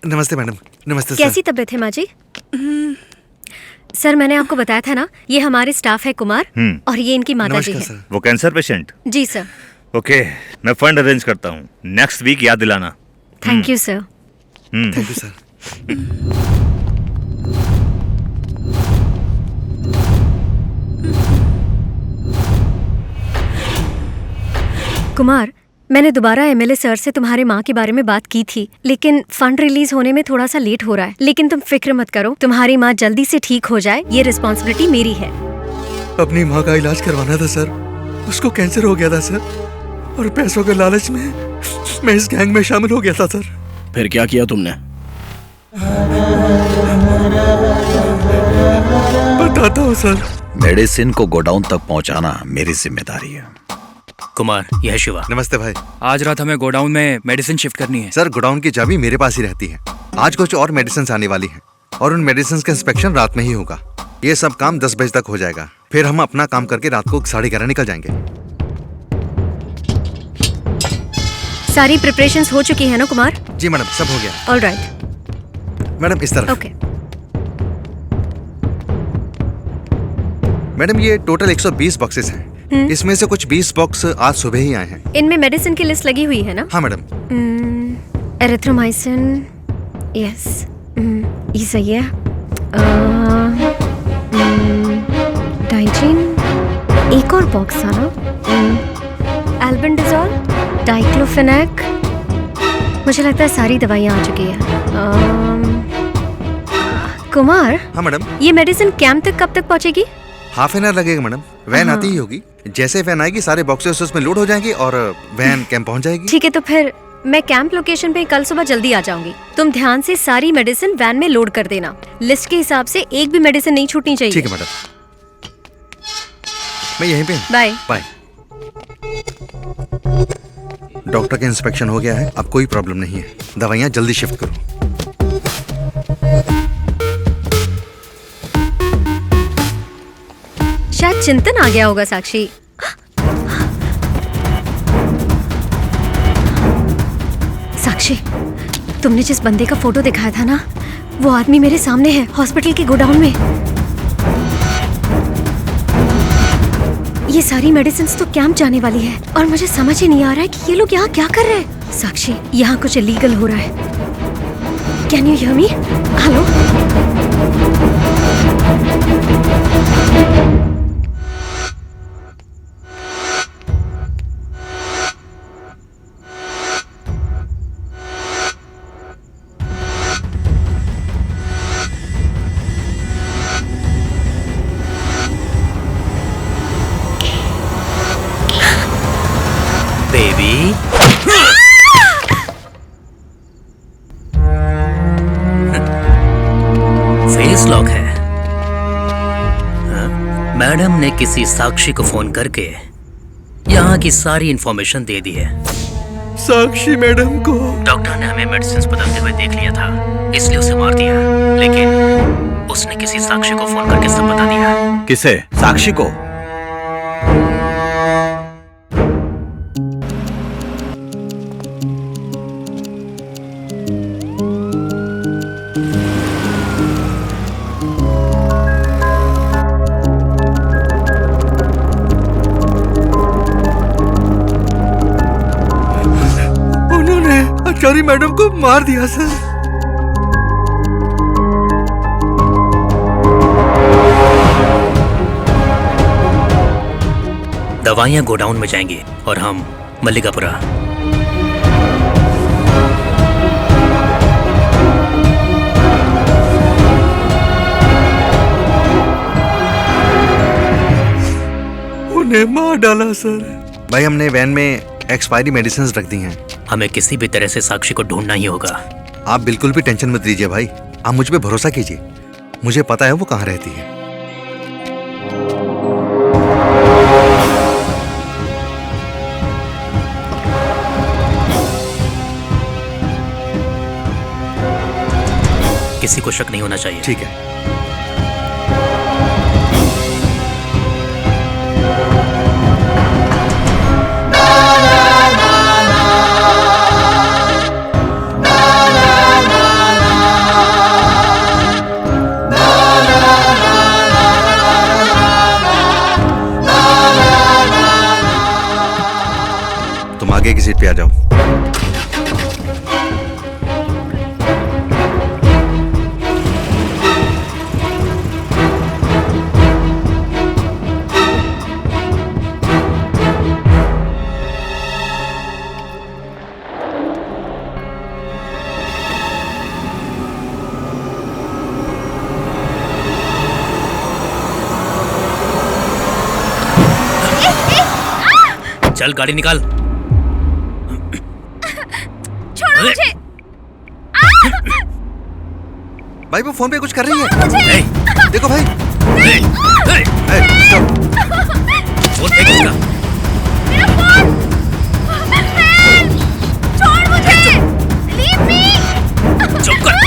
नमस्ते मैडम। नमस्ते सर। कैसी तबीयत है माँ जी? सर मैंने आपको बताया था ना, ये हमारे स्टाफ है कुमार और ये इनकी माता जी है। वो कैंसर पेशेंट? जी सर। ओके, मैं फंड अरेंज करता हूँ, नेक्स्ट वीक याद दिलाना। Thank you sir. Thank you sir. Kumar, मैंने दोबारा एमएलए सर से तुम्हारे माँ के बारे में बात की थी, लेकिन फंड रिलीज होने में थोड़ा सा लेट हो रहा है। लेकिन तुम फिक्र मत करो, तुम्हारी माँ जल्दी से ठीक हो जाए, ये रिस्पॉन्सिबिलिटी मेरी है। अपनी माँ का इलाज करवाना था सर, उसको कैंसर हो गया था सर, और पैसों के लालच में मैं इस गैंग में शामिल हो गया था सर। फिर क्या किया तुमने? बताता हूँ सर। मेडिसिन को गोडाउन तक पहुंचाना मेरी जिम्मेदारी है। कुमार, यह शिवा। नमस्ते भाई। आज रात हमें गोडाउन में मेडिसिन शिफ्ट करनी है। सर गोडाउन की चाबी मेरे पास ही रहती है। आज कुछ और मेडिसिन आने वाली हैं और उन मेडिसिन का इंस्पेक्शन रात में ही होगा। ये सब काम 10 बजे तक हो जाएगा, फिर हम अपना काम करके रात को 11:30 निकल जाएंगे। सारी प्रिपरेशंस हो चुकी है ना कुमार? जी मैडम, सब हो गया। ऑलराइट मैडम इस तरफ। ओके। मैडम ये टोटल 120 बॉक्सेस हैं। इसमें से कुछ 20 बॉक्स आज सुबह ही आए हैं। इनमें मेडिसिन की लिस्ट लगी हुई है ना? हाँ मैडम। एरिथ्रोमाइसिन, यस, ये सही है। डाइजीन, एक और बॉक्स था ना? एल्बेंडाजोल, डाइक्लोफेनेक, मुझे लगता है सारी दवाइयाँ आ चुकी है। कुमार। हाँ मैडम। ये मेडिसिन कैंप तक कब तक पहुँचेगी? हाफ एन आवर लगेगा मैडम, वैन आती ही होगी। जैसे वैन आएगी सारे बॉक्सेस उसमें लोड हो जाएंगे और वैन कैंप पहुंच जाएगी। ठीक है, तो फिर मैं कैंप लोकेशन पे कल सुबह जल्दी आ जाऊंगी। तुम ध्यान से सारी मेडिसिन वैन में लोड कर देना। लिस्ट के हिसाब से एक भी मेडिसिन नहीं छूटनी चाहिए। ठीक है मैडम, मैं यहीं पे। Bye bye. डॉक्टर का इंस्पेक्शन हो गया है, अब कोई प्रॉब्लम नहीं है। दवाइयाँ जल्दी शिफ्ट करो। शायद चिंतन आ गया होगा साक्षी। साक्षी, तुमने जिस बंदे का फोटो दिखाया था ना, वो आदमी मेरे सामने है, हॉस्पिटल के गोडाउन में। ये सारी मेडिसिन्स तो कैंप जाने वाली है और मुझे समझ ही नहीं आ रहा है कि ये लोग यहाँ क्या कर रहे हैं। साक्षी, यहाँ कुछ इलीगल हो रहा है। Can you hear me? Hello. Baby, face lock है। मैडम ने किसी साक्षी को फोन करके यहाँ की सारी इंफॉर्मेशन दे दी है। साक्षी मैडम को डॉक्टर ने हमें मेडिसिन बदलते हुए देख लिया था, इसलिए उसे मार दिया। लेकिन उसने किसी साक्षी को फोन करके सब बता दिया। किसे? साक्षी को? आचार्य मैडम को मार दिया सर। दवाइयाँ गोडाउन में जाएंगी और हम मल्लिकापुरा। उन्हें मार डाला सर। भाई हमने वैन में एक्सपायरी मेडिसिन रख दी हैं। हमें किसी भी तरह से साक्षी को ढूंढना ही होगा। आप बिल्कुल भी टेंशन मत लीजिए भाई, आप मुझ पे भरोसा कीजिए। मुझे पता है वो कहाँ रहती है। किसी को शक नहीं होना चाहिए। ठीक है। तुम आगे की सीट पे आ जाओ। चल गाड़ी निकाल। छोड़ो मुझे। भाई वो फोन पे कुछ कर रही है। देखो भाई। फोन फेंक इसका। मेरा फोन। छोड़ मुझे। Leave me. चुप कर।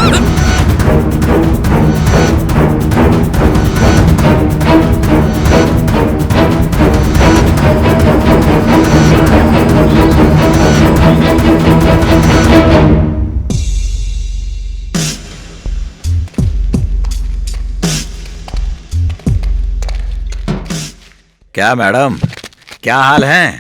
क्या मैडम, क्या हाल है?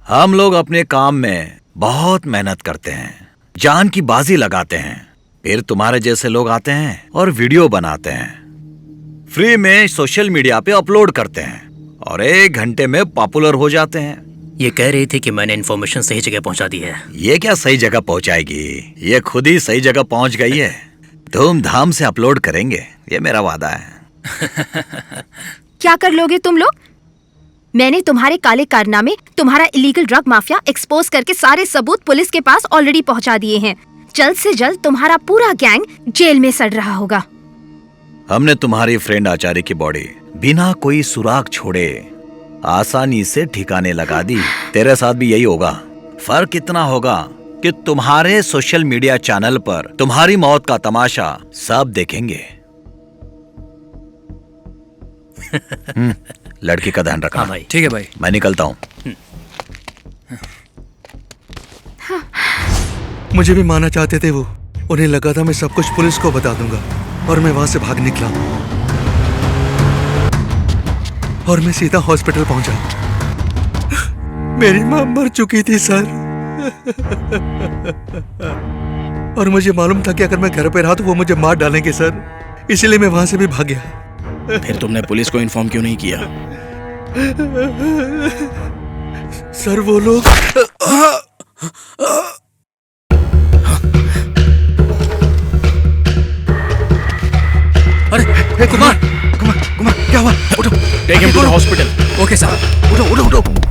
हम लोग अपने काम में बहुत मेहनत करते हैं, जान की बाजी लगाते हैं, फिर तुम्हारे जैसे लोग आते हैं और वीडियो बनाते हैं, फ्री में सोशल मीडिया पे अपलोड करते हैं और 1 घंटे में पॉपुलर हो जाते हैं। ये कह रही थी कि मैंने इन्फॉर्मेशन सही जगह पहुंचा दी है। ये क्या सही जगह पहुंचाएगी, ये खुद ही सही जगह पहुंच गई है। धूमधाम से अपलोड करेंगे, ये मेरा वादा है। क्या कर लोगे तुम लोग? मैंने तुम्हारे काले कारनामे, तुम्हारा इलीगल ड्रग माफिया एक्सपोज करके सारे सबूत पुलिस के पास ऑलरेडी पहुंचा दिए हैं। जल्द से जल्द तुम्हारा पूरा गैंग जेल में सड़ रहा होगा। हमने तुम्हारी फ्रेंड आचार्य की बॉडी बिना कोई सुराग छोड़े आसानी से ठिकाने लगा दी। तेरे साथ भी यही होगा। फर्क इतना होगा कि तुम्हारे सोशल मीडिया चैनल पर तुम्हारी मौत का तमाशा सब देखेंगे। लड़की का ध्यान रखना। हाँ भाई। ठीक है भाई। मैं निकलता हूँ। मुझे भी माना चाहते थे वो। उन्हें लगा था मैं सब कुछ पुलिस को बता दूंगा और मैं वहां से भाग निकला और मैं सीधा हॉस्पिटल पहुंचा। मेरी मां मर चुकी थी सर। और मुझे मालूम था कि अगर मैं घर पे रहा तो वो मुझे मार डालेंगे सर, इसीलिए मैं वहां से भी भाग गया। फिर तुमने पुलिस को इन्फॉर्म क्यों नहीं किया? सर वो लोग अरे कुमार, कुमार क्या हुआ? उठो। Take him to the hospital. Okay साहब। उठो उठो उठो।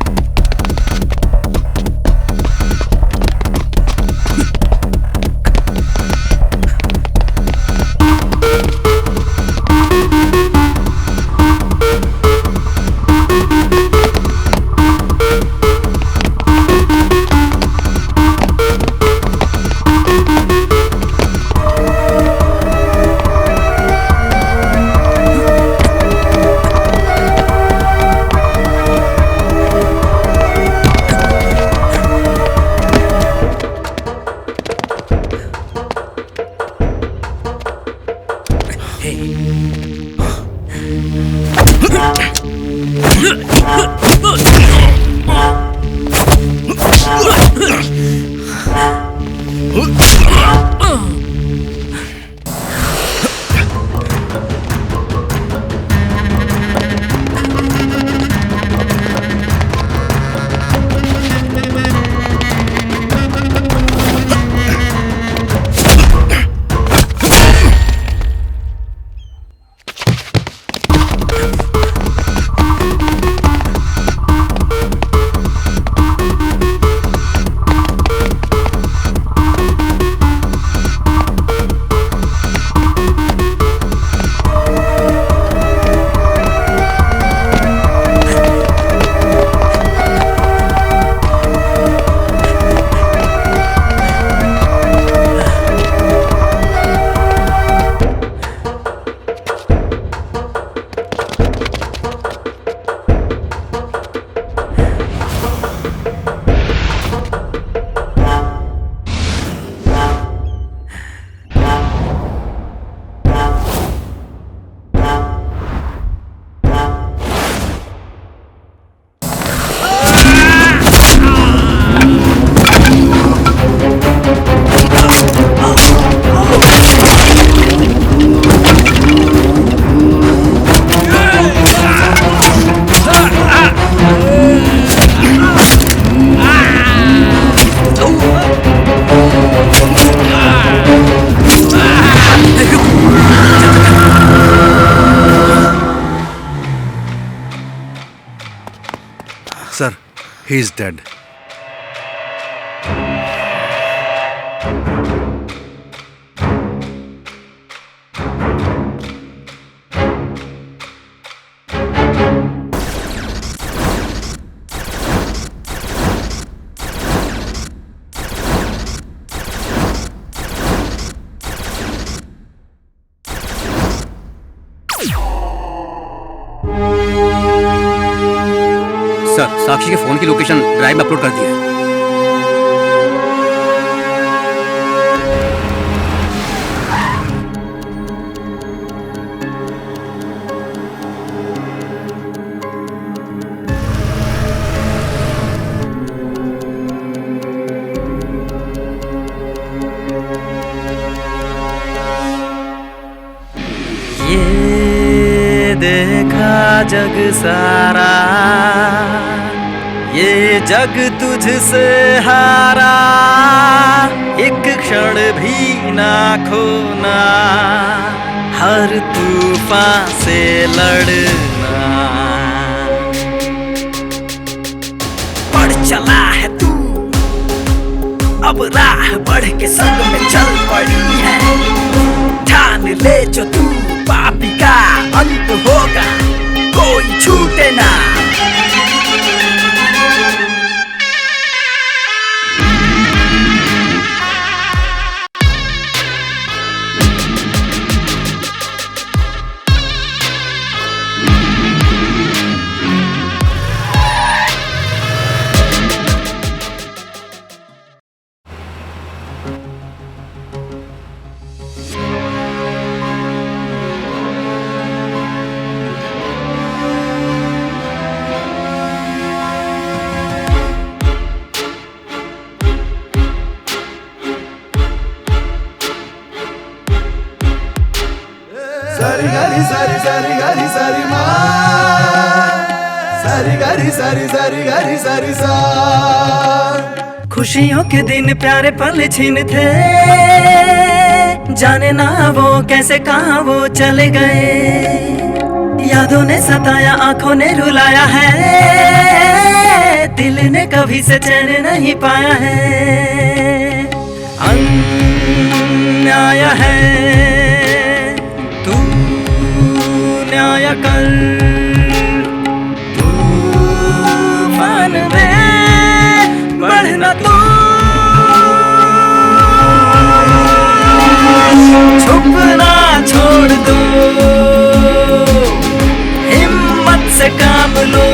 Sir, he is dead. Sir, Sakshi के फोन की लोकेशन ड्राइव में अपलोड कर दी है। ये देखा जग सारा, ये जग तुझसे हारा, एक क्षण भी ना खोना, हर तूफान से लड़ना। बढ़ चला है तू, अब राह बढ़ के संग में चल पड़ी है। ठान ले जो तू, पापी का अंत होगा, कोई छूटे ना। सारी गारी सारी सारी गारी सारी माँ, सारी गारी सारी सारी गारी सारी सा। खुशियों के दिन प्यारे पल छीन थे, जाने ना वो कैसे कहाँ वो चले गए। यादों ने सताया, आंखों ने रुलाया है, दिल ने कभी से चैन नहीं पाया है। अन्याय है न्याय कर, तूफान में बढ़ना तू, छुपना छोड़ दो, हिम्मत से काम लो,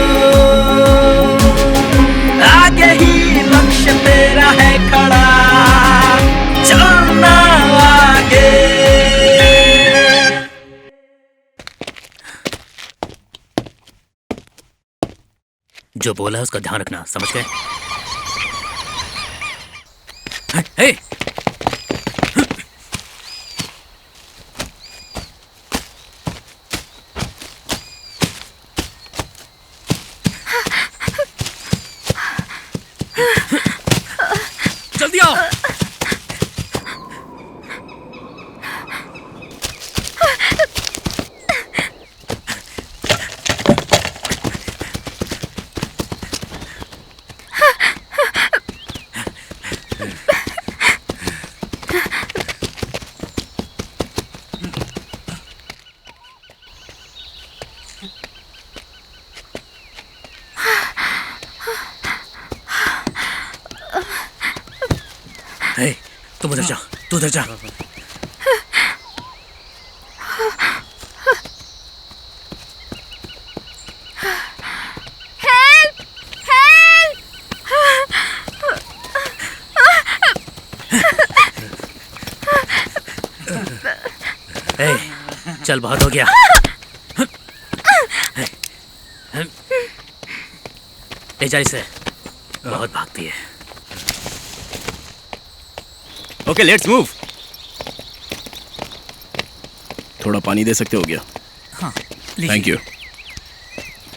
आगे ही लक्ष्य तेरा है खड़ा, चलना आगे। जो बोला है उसका ध्यान रखना, समझ गए? हे! जल्दी आओ। तुम उधर जा, तू उधर जा। हेल्प! हेल्प! चल, बहुत हो गया। ले जा इसे, बहुत भागती है। Okay, let's move. थोड़ा पानी दे सकते हो गया? हाँ, थैंक यू।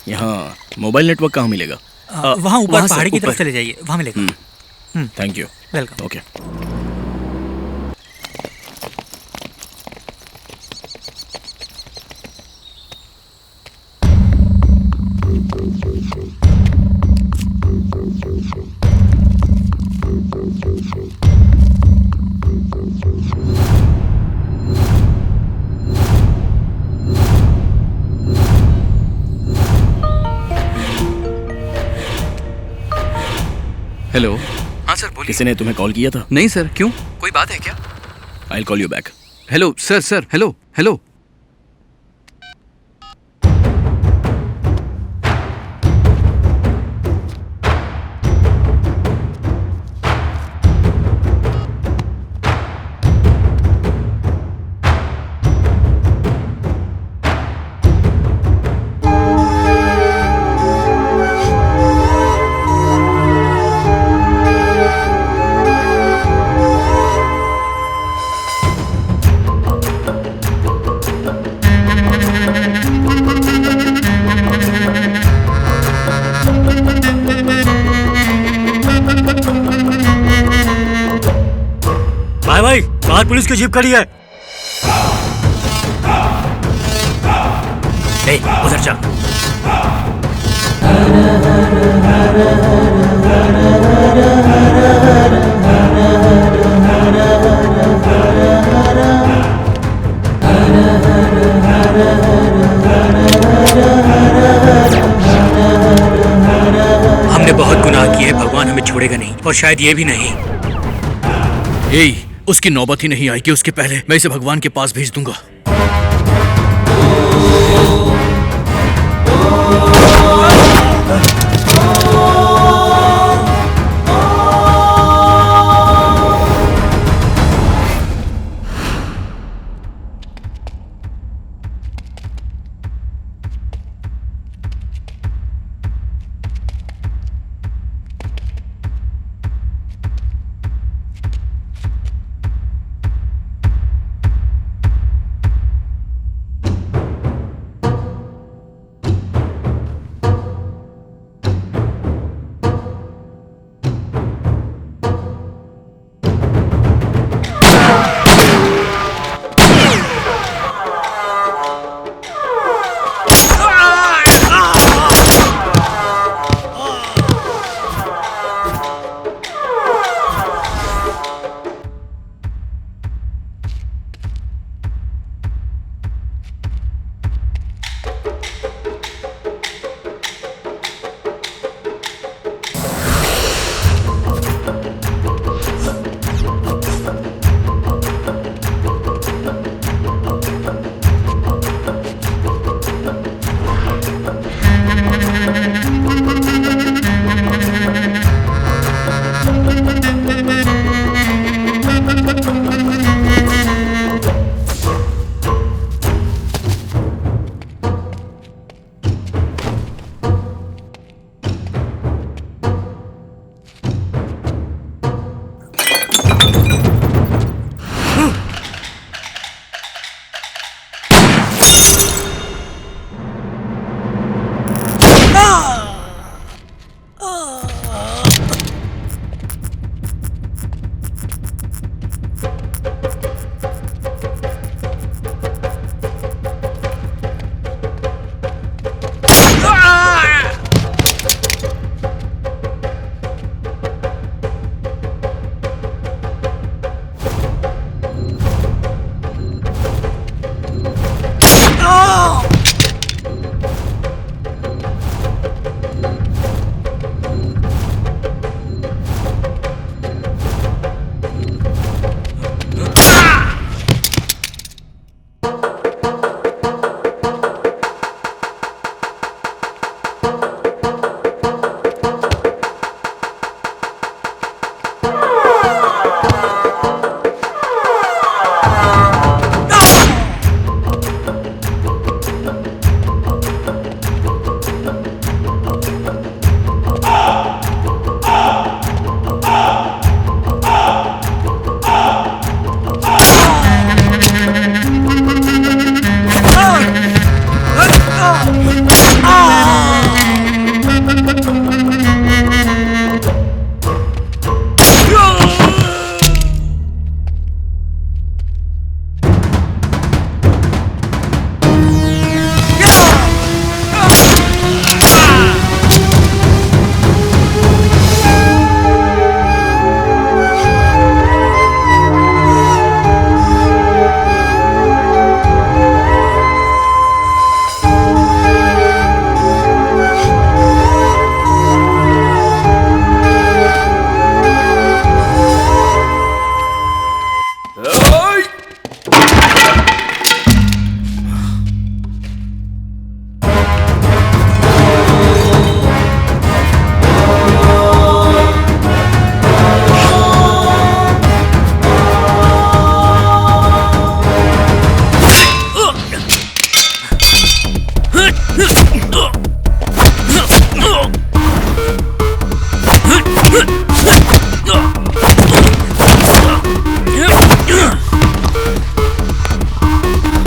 यहाँ मोबाइल नेटवर्क कहाँ मिलेगा? वहाँ ऊपर पहाड़ी की तरफ चले जाइए, वहाँ मिलेगा। Thank you. Welcome. Okay. Hello. हाँ सर बोलिए। किसी ने तुम्हें कॉल किया था? नहीं सर, क्यों? कोई बात है क्या? I will call you back. Hello sir, hello hello. भाई बाहर पुलिस की जीप खड़ी है। ए, उधर जा। हमने बहुत गुनाह किए, भगवान हमें छोड़ेगा नहीं, और शायद ये भी नहीं। उसकी नौबत ही नहीं आएगी, उसके पहले मैं इसे भगवान के पास भेज दूंगा।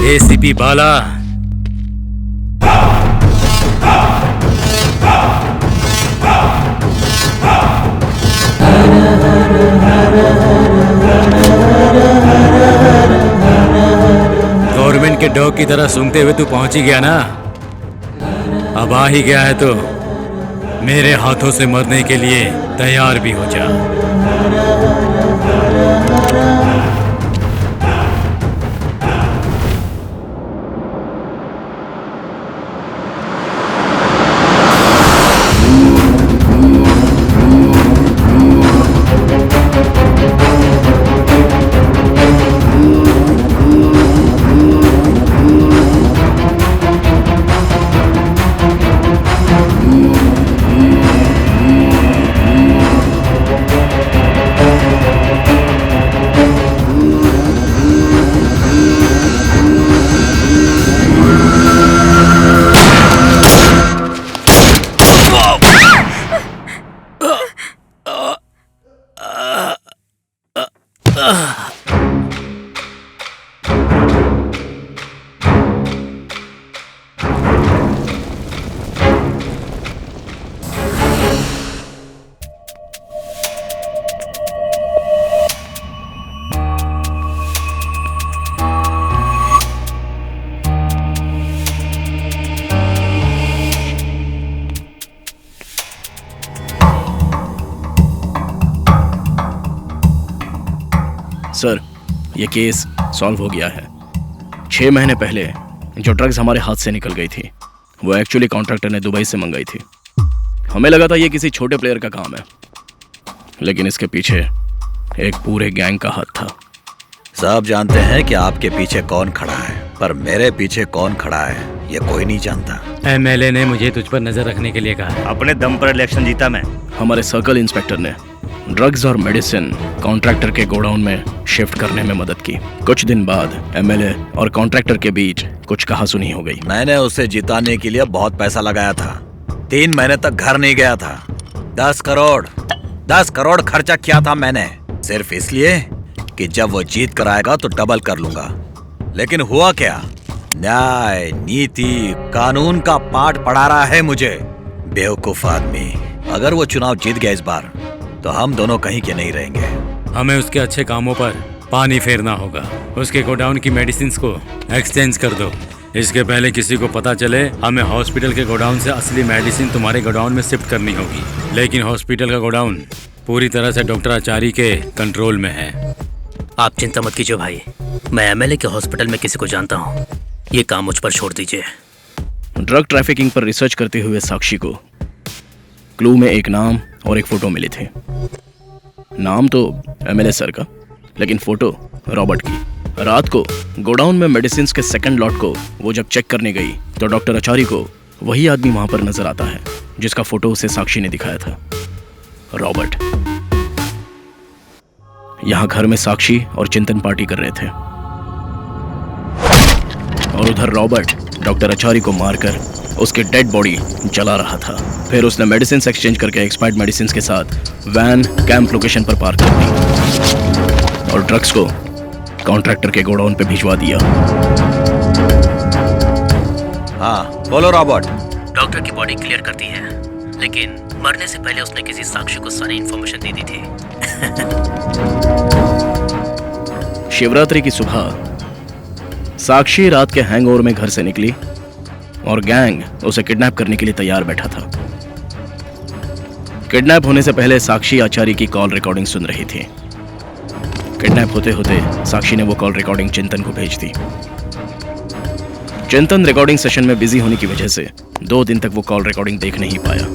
एसीपी बाला, गवर्नमेंट के डॉग की तरह सूंघते हुए तू पहुंच ही गया ना। अब आ ही गया है तो मेरे हाथों से मरने के लिए तैयार भी हो जा। सर, ये केस सॉल्व हो गया है। 6 महीने पहले जो ड्रग्स हमारे हाथ से निकल गई थी वो एक्चुअली कॉन्ट्रैक्टर ने दुबई से मंगाई थी। हमें लगा था ये किसी छोटे प्लेयर का काम है, लेकिन इसके पीछे एक पूरे गैंग का हाथ था। सब जानते हैं कि आपके पीछे कौन खड़ा है, पर मेरे पीछे कौन खड़ा है ये कोई नहीं जानता। एमएलए ने मुझे तुझ पर नजर रखने के लिए कहा है। अपने दम पर इलेक्शन जीता मैं। हमारे सर्कल इंस्पेक्टर ने ड्रग्स और मेडिसिन कॉन्ट्रैक्टर के गोडाउन में शिफ्ट करने में मदद की। कुछ दिन बाद एमएलए और कॉन्ट्रैक्टर के बीच कुछ कहासुनी हो गई। मैंने उसे जिताने के लिए बहुत पैसा लगाया था। 3 महीने तक घर नहीं गया था। 10 करोड़ खर्चा किया था मैंने, सिर्फ इसलिए कि जब वो जीत कर आएगा तो डबल कर लूंगा। लेकिन हुआ क्या? न्याय, नीति, कानून का पाठ पढ़ा रहा है मुझे, बेवकूफ आदमी। अगर वो चुनाव जीत गया इस बार तो हम दोनों कहीं के नहीं रहेंगे। हमें उसके अच्छे कामों पर पानी फेरना होगा। उसके गोडाउन की मेडिसिन को एक्सचेंज कर दो। इसके पहले किसी को पता चले, हमें हॉस्पिटल के गोडाउन से असली मेडिसिन तुम्हारे गोडाउन में शिफ्ट करनी होगी। लेकिन हॉस्पिटल का गोडाउन पूरी तरह से डॉक्टर आचार्य के कंट्रोल में है। आप चिंता मत कीजिए भाई, मैं एमएलए के हॉस्पिटल में किसी को जानता हूँ। ये काम मुझ पर छोड़ दीजिए। ड्रग ट्रैफिकिंग पर रिसर्च करते हुए साक्षी को क्लू में एक नाम और एक फोटो मिले थे। नाम तो एमएलए सर का, लेकिन फोटो रॉबर्ट की। रात को गोडाउन में मेडिसिन के सेकंड लॉट को वो जब चेक करने गई तो डॉक्टर आचार्य को वही आदमी वहां पर नजर आता है जिसका फोटो उसे साक्षी ने दिखाया था, रॉबर्ट। यहां घर में साक्षी और चिंतन पार्टी कर रहे थे और उधर रॉबर्ट डॉक्टर आचार्य को मारकर उसकी डेड बॉडी जला रहा था। फिर उसने मेडिसिन एक्सचेंज करके एक्सपायर्ड मेडिसिन के साथ वैन कैंप लोकेशन पर पार्क कर दी और ड्रग्स को कॉन्ट्रैक्टर के गोडाउन पे भिजवा दिया। हाँ बोलो रॉबर्ट। डॉक्टर की बॉडी क्लियर करती है, लेकिन मरने से पहले उसने किसी साक्षी को सारी इंफॉर्मेशन दे दी थी। शिवरात्रि की सुबह साक्षी रात के हैंगओवर में घर से निकली और गैंग उसे किडनैप करने के लिए तैयार बैठा था। किडनैप होने से पहले साक्षी आचार्य की कॉल रिकॉर्डिंग सुन रही थी। किडनैप होते होते साक्षी ने वो कॉल रिकॉर्डिंग चिंतन को भेज दी। चिंतन रिकॉर्डिंग सेशन में बिजी होने की वजह से 2 दिन तक वो कॉल रिकॉर्डिंग देख नहीं पाया।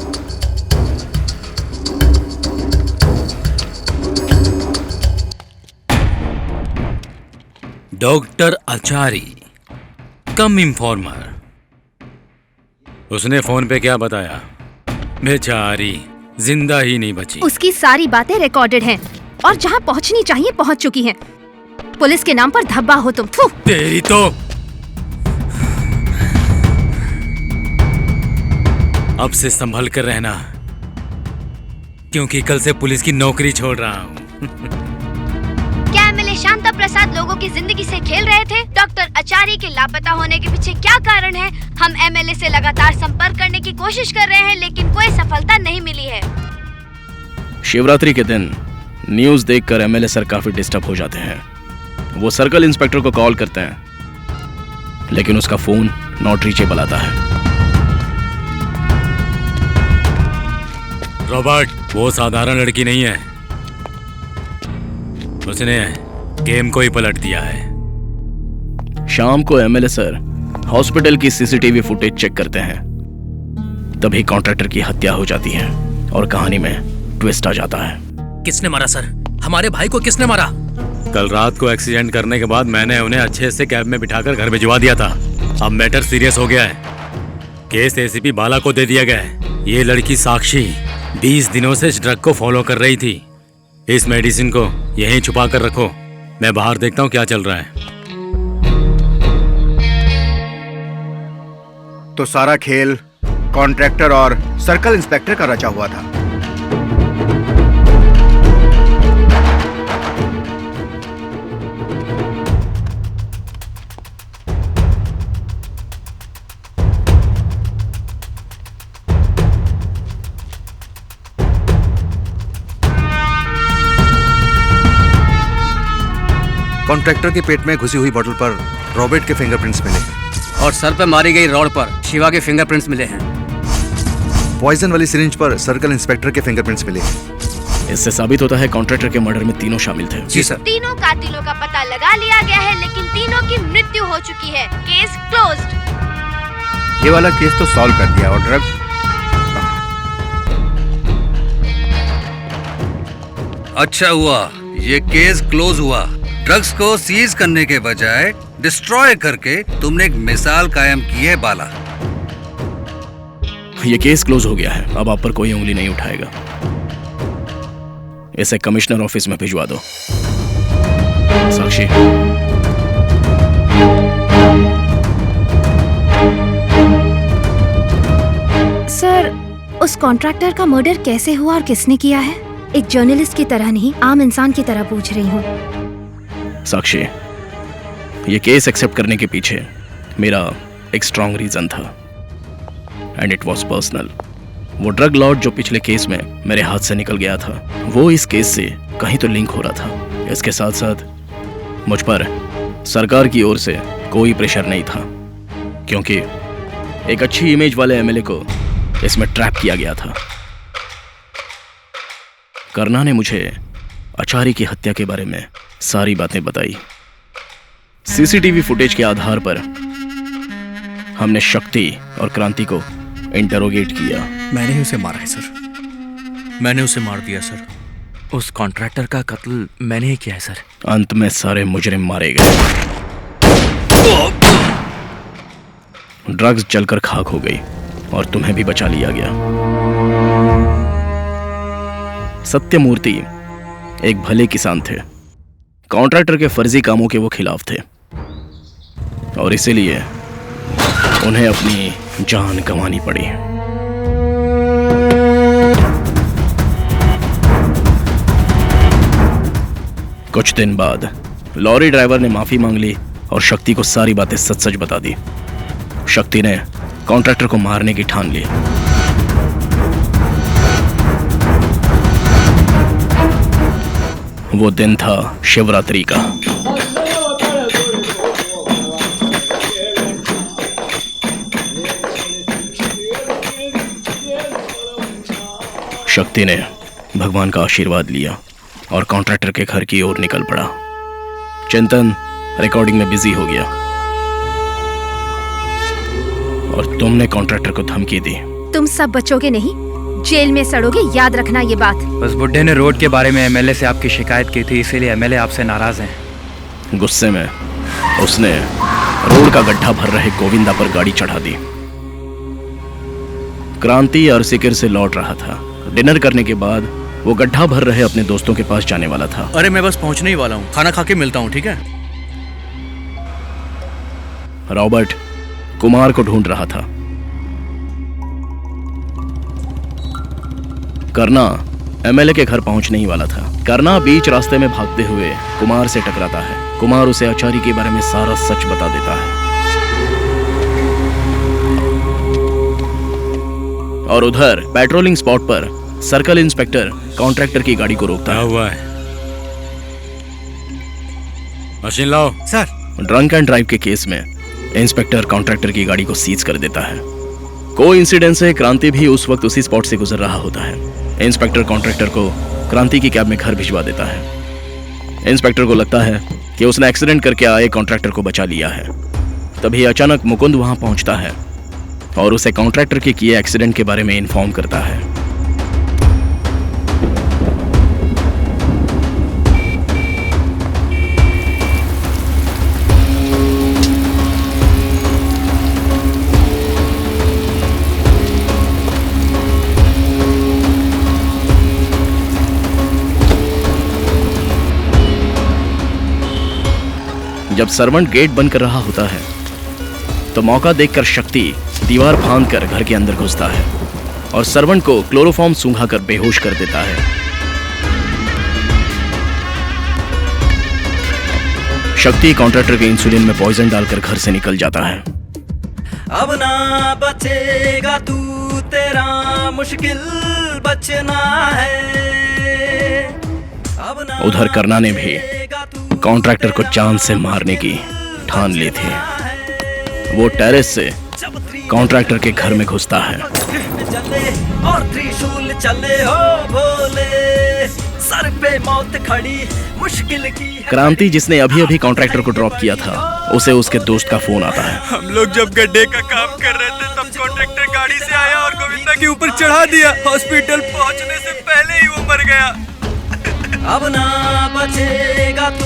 डॉक्टर आचार्य, कम इन्फॉर्मर। उसने फोन पे क्या बताया? बेचारी जिंदा ही नहीं बची। उसकी सारी बातें रिकॉर्डेड हैं और जहाँ पहुँचनी चाहिए पहुँच चुकी हैं। पुलिस के नाम पर धब्बा हो तुम। तेरी तो अब से संभल कर रहना, क्योंकि कल से पुलिस की नौकरी छोड़ रहा हूँ। क्या एमएलए शांता प्रसाद लोगों की जिंदगी से खेल रहे थे? डॉक्टर आचार्य के लापता होने के पीछे क्या कारण है? हम एमएलए से लगातार संपर्क करने की कोशिश कर रहे हैं, लेकिन कोई सफलता नहीं मिली है। शिवरात्रि के दिन न्यूज देखकर एमएलए सर काफी डिस्टर्ब हो जाते हैं। वो सर्कल इंस्पेक्टर को कॉल करते हैं, लेकिन उसका फोन नॉट रीचेबल आता है। रॉबर्ट वो साधारण लड़की नहीं है, उसने गेम को ही पलट दिया है। शाम को एमएलए सर हॉस्पिटल की सीसीटीवी फुटेज चेक करते हैं, तभी कॉन्ट्रैक्टर की हत्या हो जाती है और कहानी में ट्विस्ट आ जाता है। किसने मारा सर? हमारे भाई को किसने मारा? कल रात को एक्सीडेंट करने के बाद मैंने उन्हें अच्छे से कैब में बिठाकर घर भिजवा दिया था। अब मैटर सीरियस हो गया है, केस एसीपी बाला को दे दिया गया है। ये लड़की साक्षी 20 दिनों से इस ड्रग को फॉलो कर रही थी। इस मेडिसिन को यहीं छुपा कर रखो, मैं बाहर देखता हूँ क्या चल रहा है। तो सारा खेल कॉन्ट्रैक्टर और सर्कल इंस्पेक्टर का रचा हुआ था। कॉन्ट्रैक्टर के पेट में घुसी हुई बोतल पर रॉबर्ट के फिंगरप्रिंट्स मिले हैं और सर पे मारी गई रॉड पर शिवा के फिंगरप्रिंट्स मिले हैं। पॉइजन वाली सिरिंज पर सर्कल इंस्पेक्टर के फिंगरप्रिंट्स मिले हैं। इससे साबित होता है कॉन्ट्रैक्टर के मर्डर में तीनों शामिल थे। जी सर। तीनों कातिलों का पता लगा लिया गया है, लेकिन तीनों की मृत्यु हो चुकी है। Case closed. ये वाला केस तो सॉल्व कर दिया। और ड्रग अच्छा हुआ ये केस क्लोज हुआ। ड्रग्स को सीज करने के बजाय डिस्ट्रॉय करके तुमने एक मिसाल कायम की है बाला। ये केस क्लोज हो गया है, अब आप पर कोई उंगली नहीं उठाएगा। इसे कमिश्नर ऑफिस में भिजवा दो। साक्षी, सर, उस कॉन्ट्रैक्टर का मर्डर कैसे हुआ और किसने किया है? एक जर्नलिस्ट की तरह नहीं, आम इंसान की तरह पूछ रही हूँ। साक्षी, ये केस एक्सेप्ट करने के पीछे मेरा एक स्ट्रॉन्ग रीजन था, एंड इट वाज पर्सनल। वो ड्रग लॉर्ड जो पिछले केस में मेरे हाथ से निकल गया था, वो इस केस से कहीं तो लिंक हो रहा था। इसके साथ साथ मुझ पर सरकार की ओर से कोई प्रेशर नहीं था, क्योंकि एक अच्छी इमेज वाले एमएलए को इसमें ट्रैप किया गया था। करना ने मुझे आचार्य की हत्या के बारे में सारी बातें बताई। सीसीटीवी फुटेज के आधार पर हमने शक्ति और क्रांति को इंटरोगेट किया। मैंने ही उसे मारा है सर, मैंने उसे मार दिया सर। उस कॉन्ट्रैक्टर का कत्ल मैंने ही किया है सर। अंत में सारे मुजरिम मारे गए, ड्रग्स जलकर खाक हो गई और तुम्हें भी बचा लिया गया। सत्यमूर्ति एक भले किसान थे, कॉन्ट्रैक्टर के फर्जी कामों के वो खिलाफ थे, और इसीलिए उन्हें अपनी जान गंवानी पड़ी। कुछ दिन बाद लॉरी ड्राइवर ने माफी मांग ली और शक्ति को सारी बातें सच सच बता दी। शक्ति ने कॉन्ट्रैक्टर को मारने की ठान ली। वो दिन था शिवरात्रि का। शक्ति ने भगवान का आशीर्वाद लिया और कॉन्ट्रैक्टर के घर की ओर निकल पड़ा। चिंतन रिकॉर्डिंग में बिजी हो गया और तुमने कॉन्ट्रैक्टर को धमकी दी। तुम सब बचोगे नहीं, जेल में सड़ोगे, याद रखना ये बात। बस बुड्ढे ने रोड के बारे में एमएलए से आपकी शिकायत की थी, इसीलिए एमएलए आपसे नाराज हैं। गुस्से में उसने रोड का गड्ढा भर रहे गोविंदा पर गाड़ी चढ़ा दी। क्रांति अरसिकर से लौट रहा था। डिनर करने के बाद वो गड्ढा भर रहे अपने दोस्तों के पास जाने वाला था। अरे मैं बस पहुंचने ही वाला हूँ, खाना खा के मिलता हूँ, ठीक है? रॉबर्ट कुमार को ढूंढ रहा था। करना एमएलए के घर पहुंचने ही वाला था। करना बीच रास्ते में भागते हुए कुमार से टकराता है। कुमार उसे आचारी के बारे में सारा सच बता देता है और उधर पेट्रोलिंग स्पॉट पर सर्कल इंस्पेक्टर कॉन्ट्रैक्टर की गाड़ी को रोकता है। हुआ है? मशीन लाओ। सर। ड्रंक एंड ड्राइव के केस में इंस्पेक्टर कॉन्ट्रैक्टर की गाड़ी को सीज कर देता है। कोइंसिडेंस से क्रांति भी उस वक्त उसी स्पॉट से गुजर रहा होता है। इंस्पेक्टर कॉन्ट्रैक्टर को क्रांति की कैब में घर भिजवा देता है। इंस्पेक्टर को लगता है कि उसने एक्सीडेंट करके आए कॉन्ट्रैक्टर को बचा लिया है। तभी अचानक मुकुंद वहां पहुंचता है और उसे कॉन्ट्रैक्टर के किए एक्सीडेंट के बारे में इन्फॉर्म करता है। जब सर्वेंट गेट बंद कर रहा होता है तो मौका देखकर शक्ति दीवार फांदकर घर के अंदर घुसता है और सर्वेंट को क्लोरोफॉर्म सूंघाकर बेहोश कर देता है। शक्ति कॉन्ट्रैक्टर के इंसुलिन में पॉइजन डालकर घर से निकल जाता है। अब ना बचेगा तू, तेरा मुश्किल बचना है। उधर करना ने भी कॉन्ट्रैक्टर को जान से मारने की ठान ली थी। वो टेरेस से कॉन्ट्रैक्टर के घर में घुसता है। और त्रिशूल चले हो भोले, सर पे मौत खड़ी मुश्किल की। क्रांति जिसने अभी अभी कॉन्ट्रैक्टर को ड्रॉप किया था, उसे उसके दोस्त का फोन आता है। हम लोग जब गड्ढे का काम कर रहे थे तब कॉन्ट्रैक्टर गाड़ी से आया और गोविंदा के ऊपर चढ़ा दिया। हॉस्पिटल पहुंचने से पहले ही वो मर गया। अब ना बचेगा तू,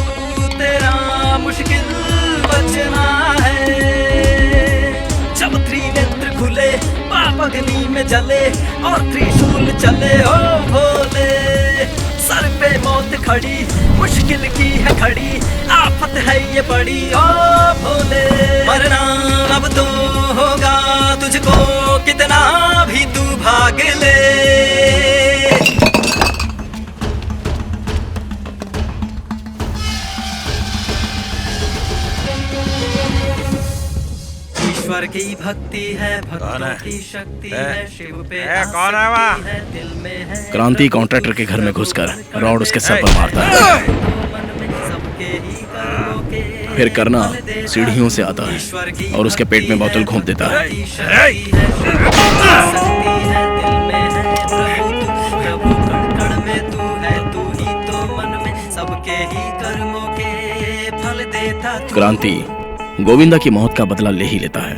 तेरा मुश्किल बचना है। जब त्रिनेत्र खुले, पाप अग्नि में जले और त्रिशूल चले हो भोले, सर पे मौत खड़ी मुश्किल की है खड़ी, आफत है ये बड़ी ओ भोले। मरना अब तो होगा तुझको, कितना भी तू भाग ले। ईश्वर की भक्ति है, भक्तों की शक्ति है, शिव पे कौन है वहाँ? दिल में है। क्रांति कॉन्ट्रैक्टर के घर में घुसकर रॉड उसके सर पर मारता है। फिर करना सीढ़ियों से आता है और उसके पेट में बोतल घोंप देता है। क्रांति गोविंदा की मौत का बदला ले ही लेता है।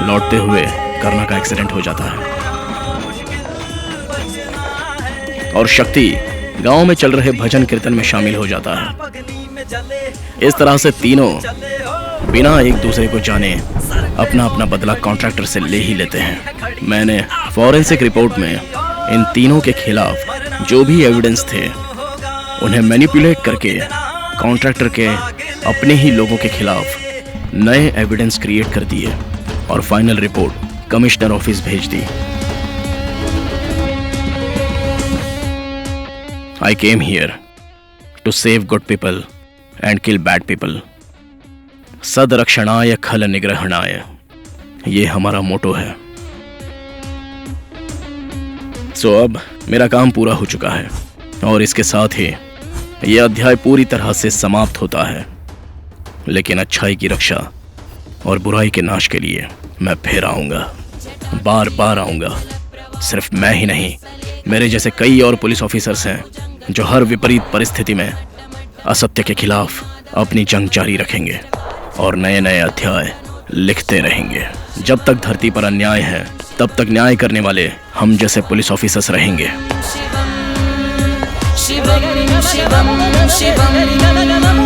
लौटते हुए करना का एक्सीडेंट हो जाता है और शक्ति गांव में चल रहे भजन कीर्तन में शामिल हो जाता है। इस तरह से तीनों बिना एक दूसरे को जाने अपना अपना बदला कॉन्ट्रैक्टर से ले ही लेते हैं। मैंने फॉरेंसिक रिपोर्ट में इन तीनों के खिलाफ जो भी एविडेंस थे उन्हें मैनिपुलेट करके कॉन्ट्रैक्टर के अपने ही लोगों के खिलाफ नए एविडेंस क्रिएट कर दिए और फाइनल रिपोर्ट कमिश्नर ऑफिस भेज दी। I came here to save good people and kill bad people. सदरक्षणाय खल निग्रहणाय, ये हमारा मोटो है। सो अब मेरा काम पूरा हो चुका है और इसके साथ ही यह अध्याय पूरी तरह से समाप्त होता है। लेकिन अच्छाई की रक्षा और बुराई के नाश के लिए मैं फिर आऊंगा, बार बार आऊंगा। सिर्फ मैं ही नहीं, मेरे जैसे कई और पुलिस ऑफिसर्स हैं जो हर विपरीत परिस्थिति में असत्य के खिलाफ अपनी जंग जारी रखेंगे और नए नए अध्याय लिखते रहेंगे। जब तक धरती पर अन्याय है तब तक न्याय करने वाले हम जैसे पुलिस ऑफिसर्स रहेंगे। शिवम शिवम शिवम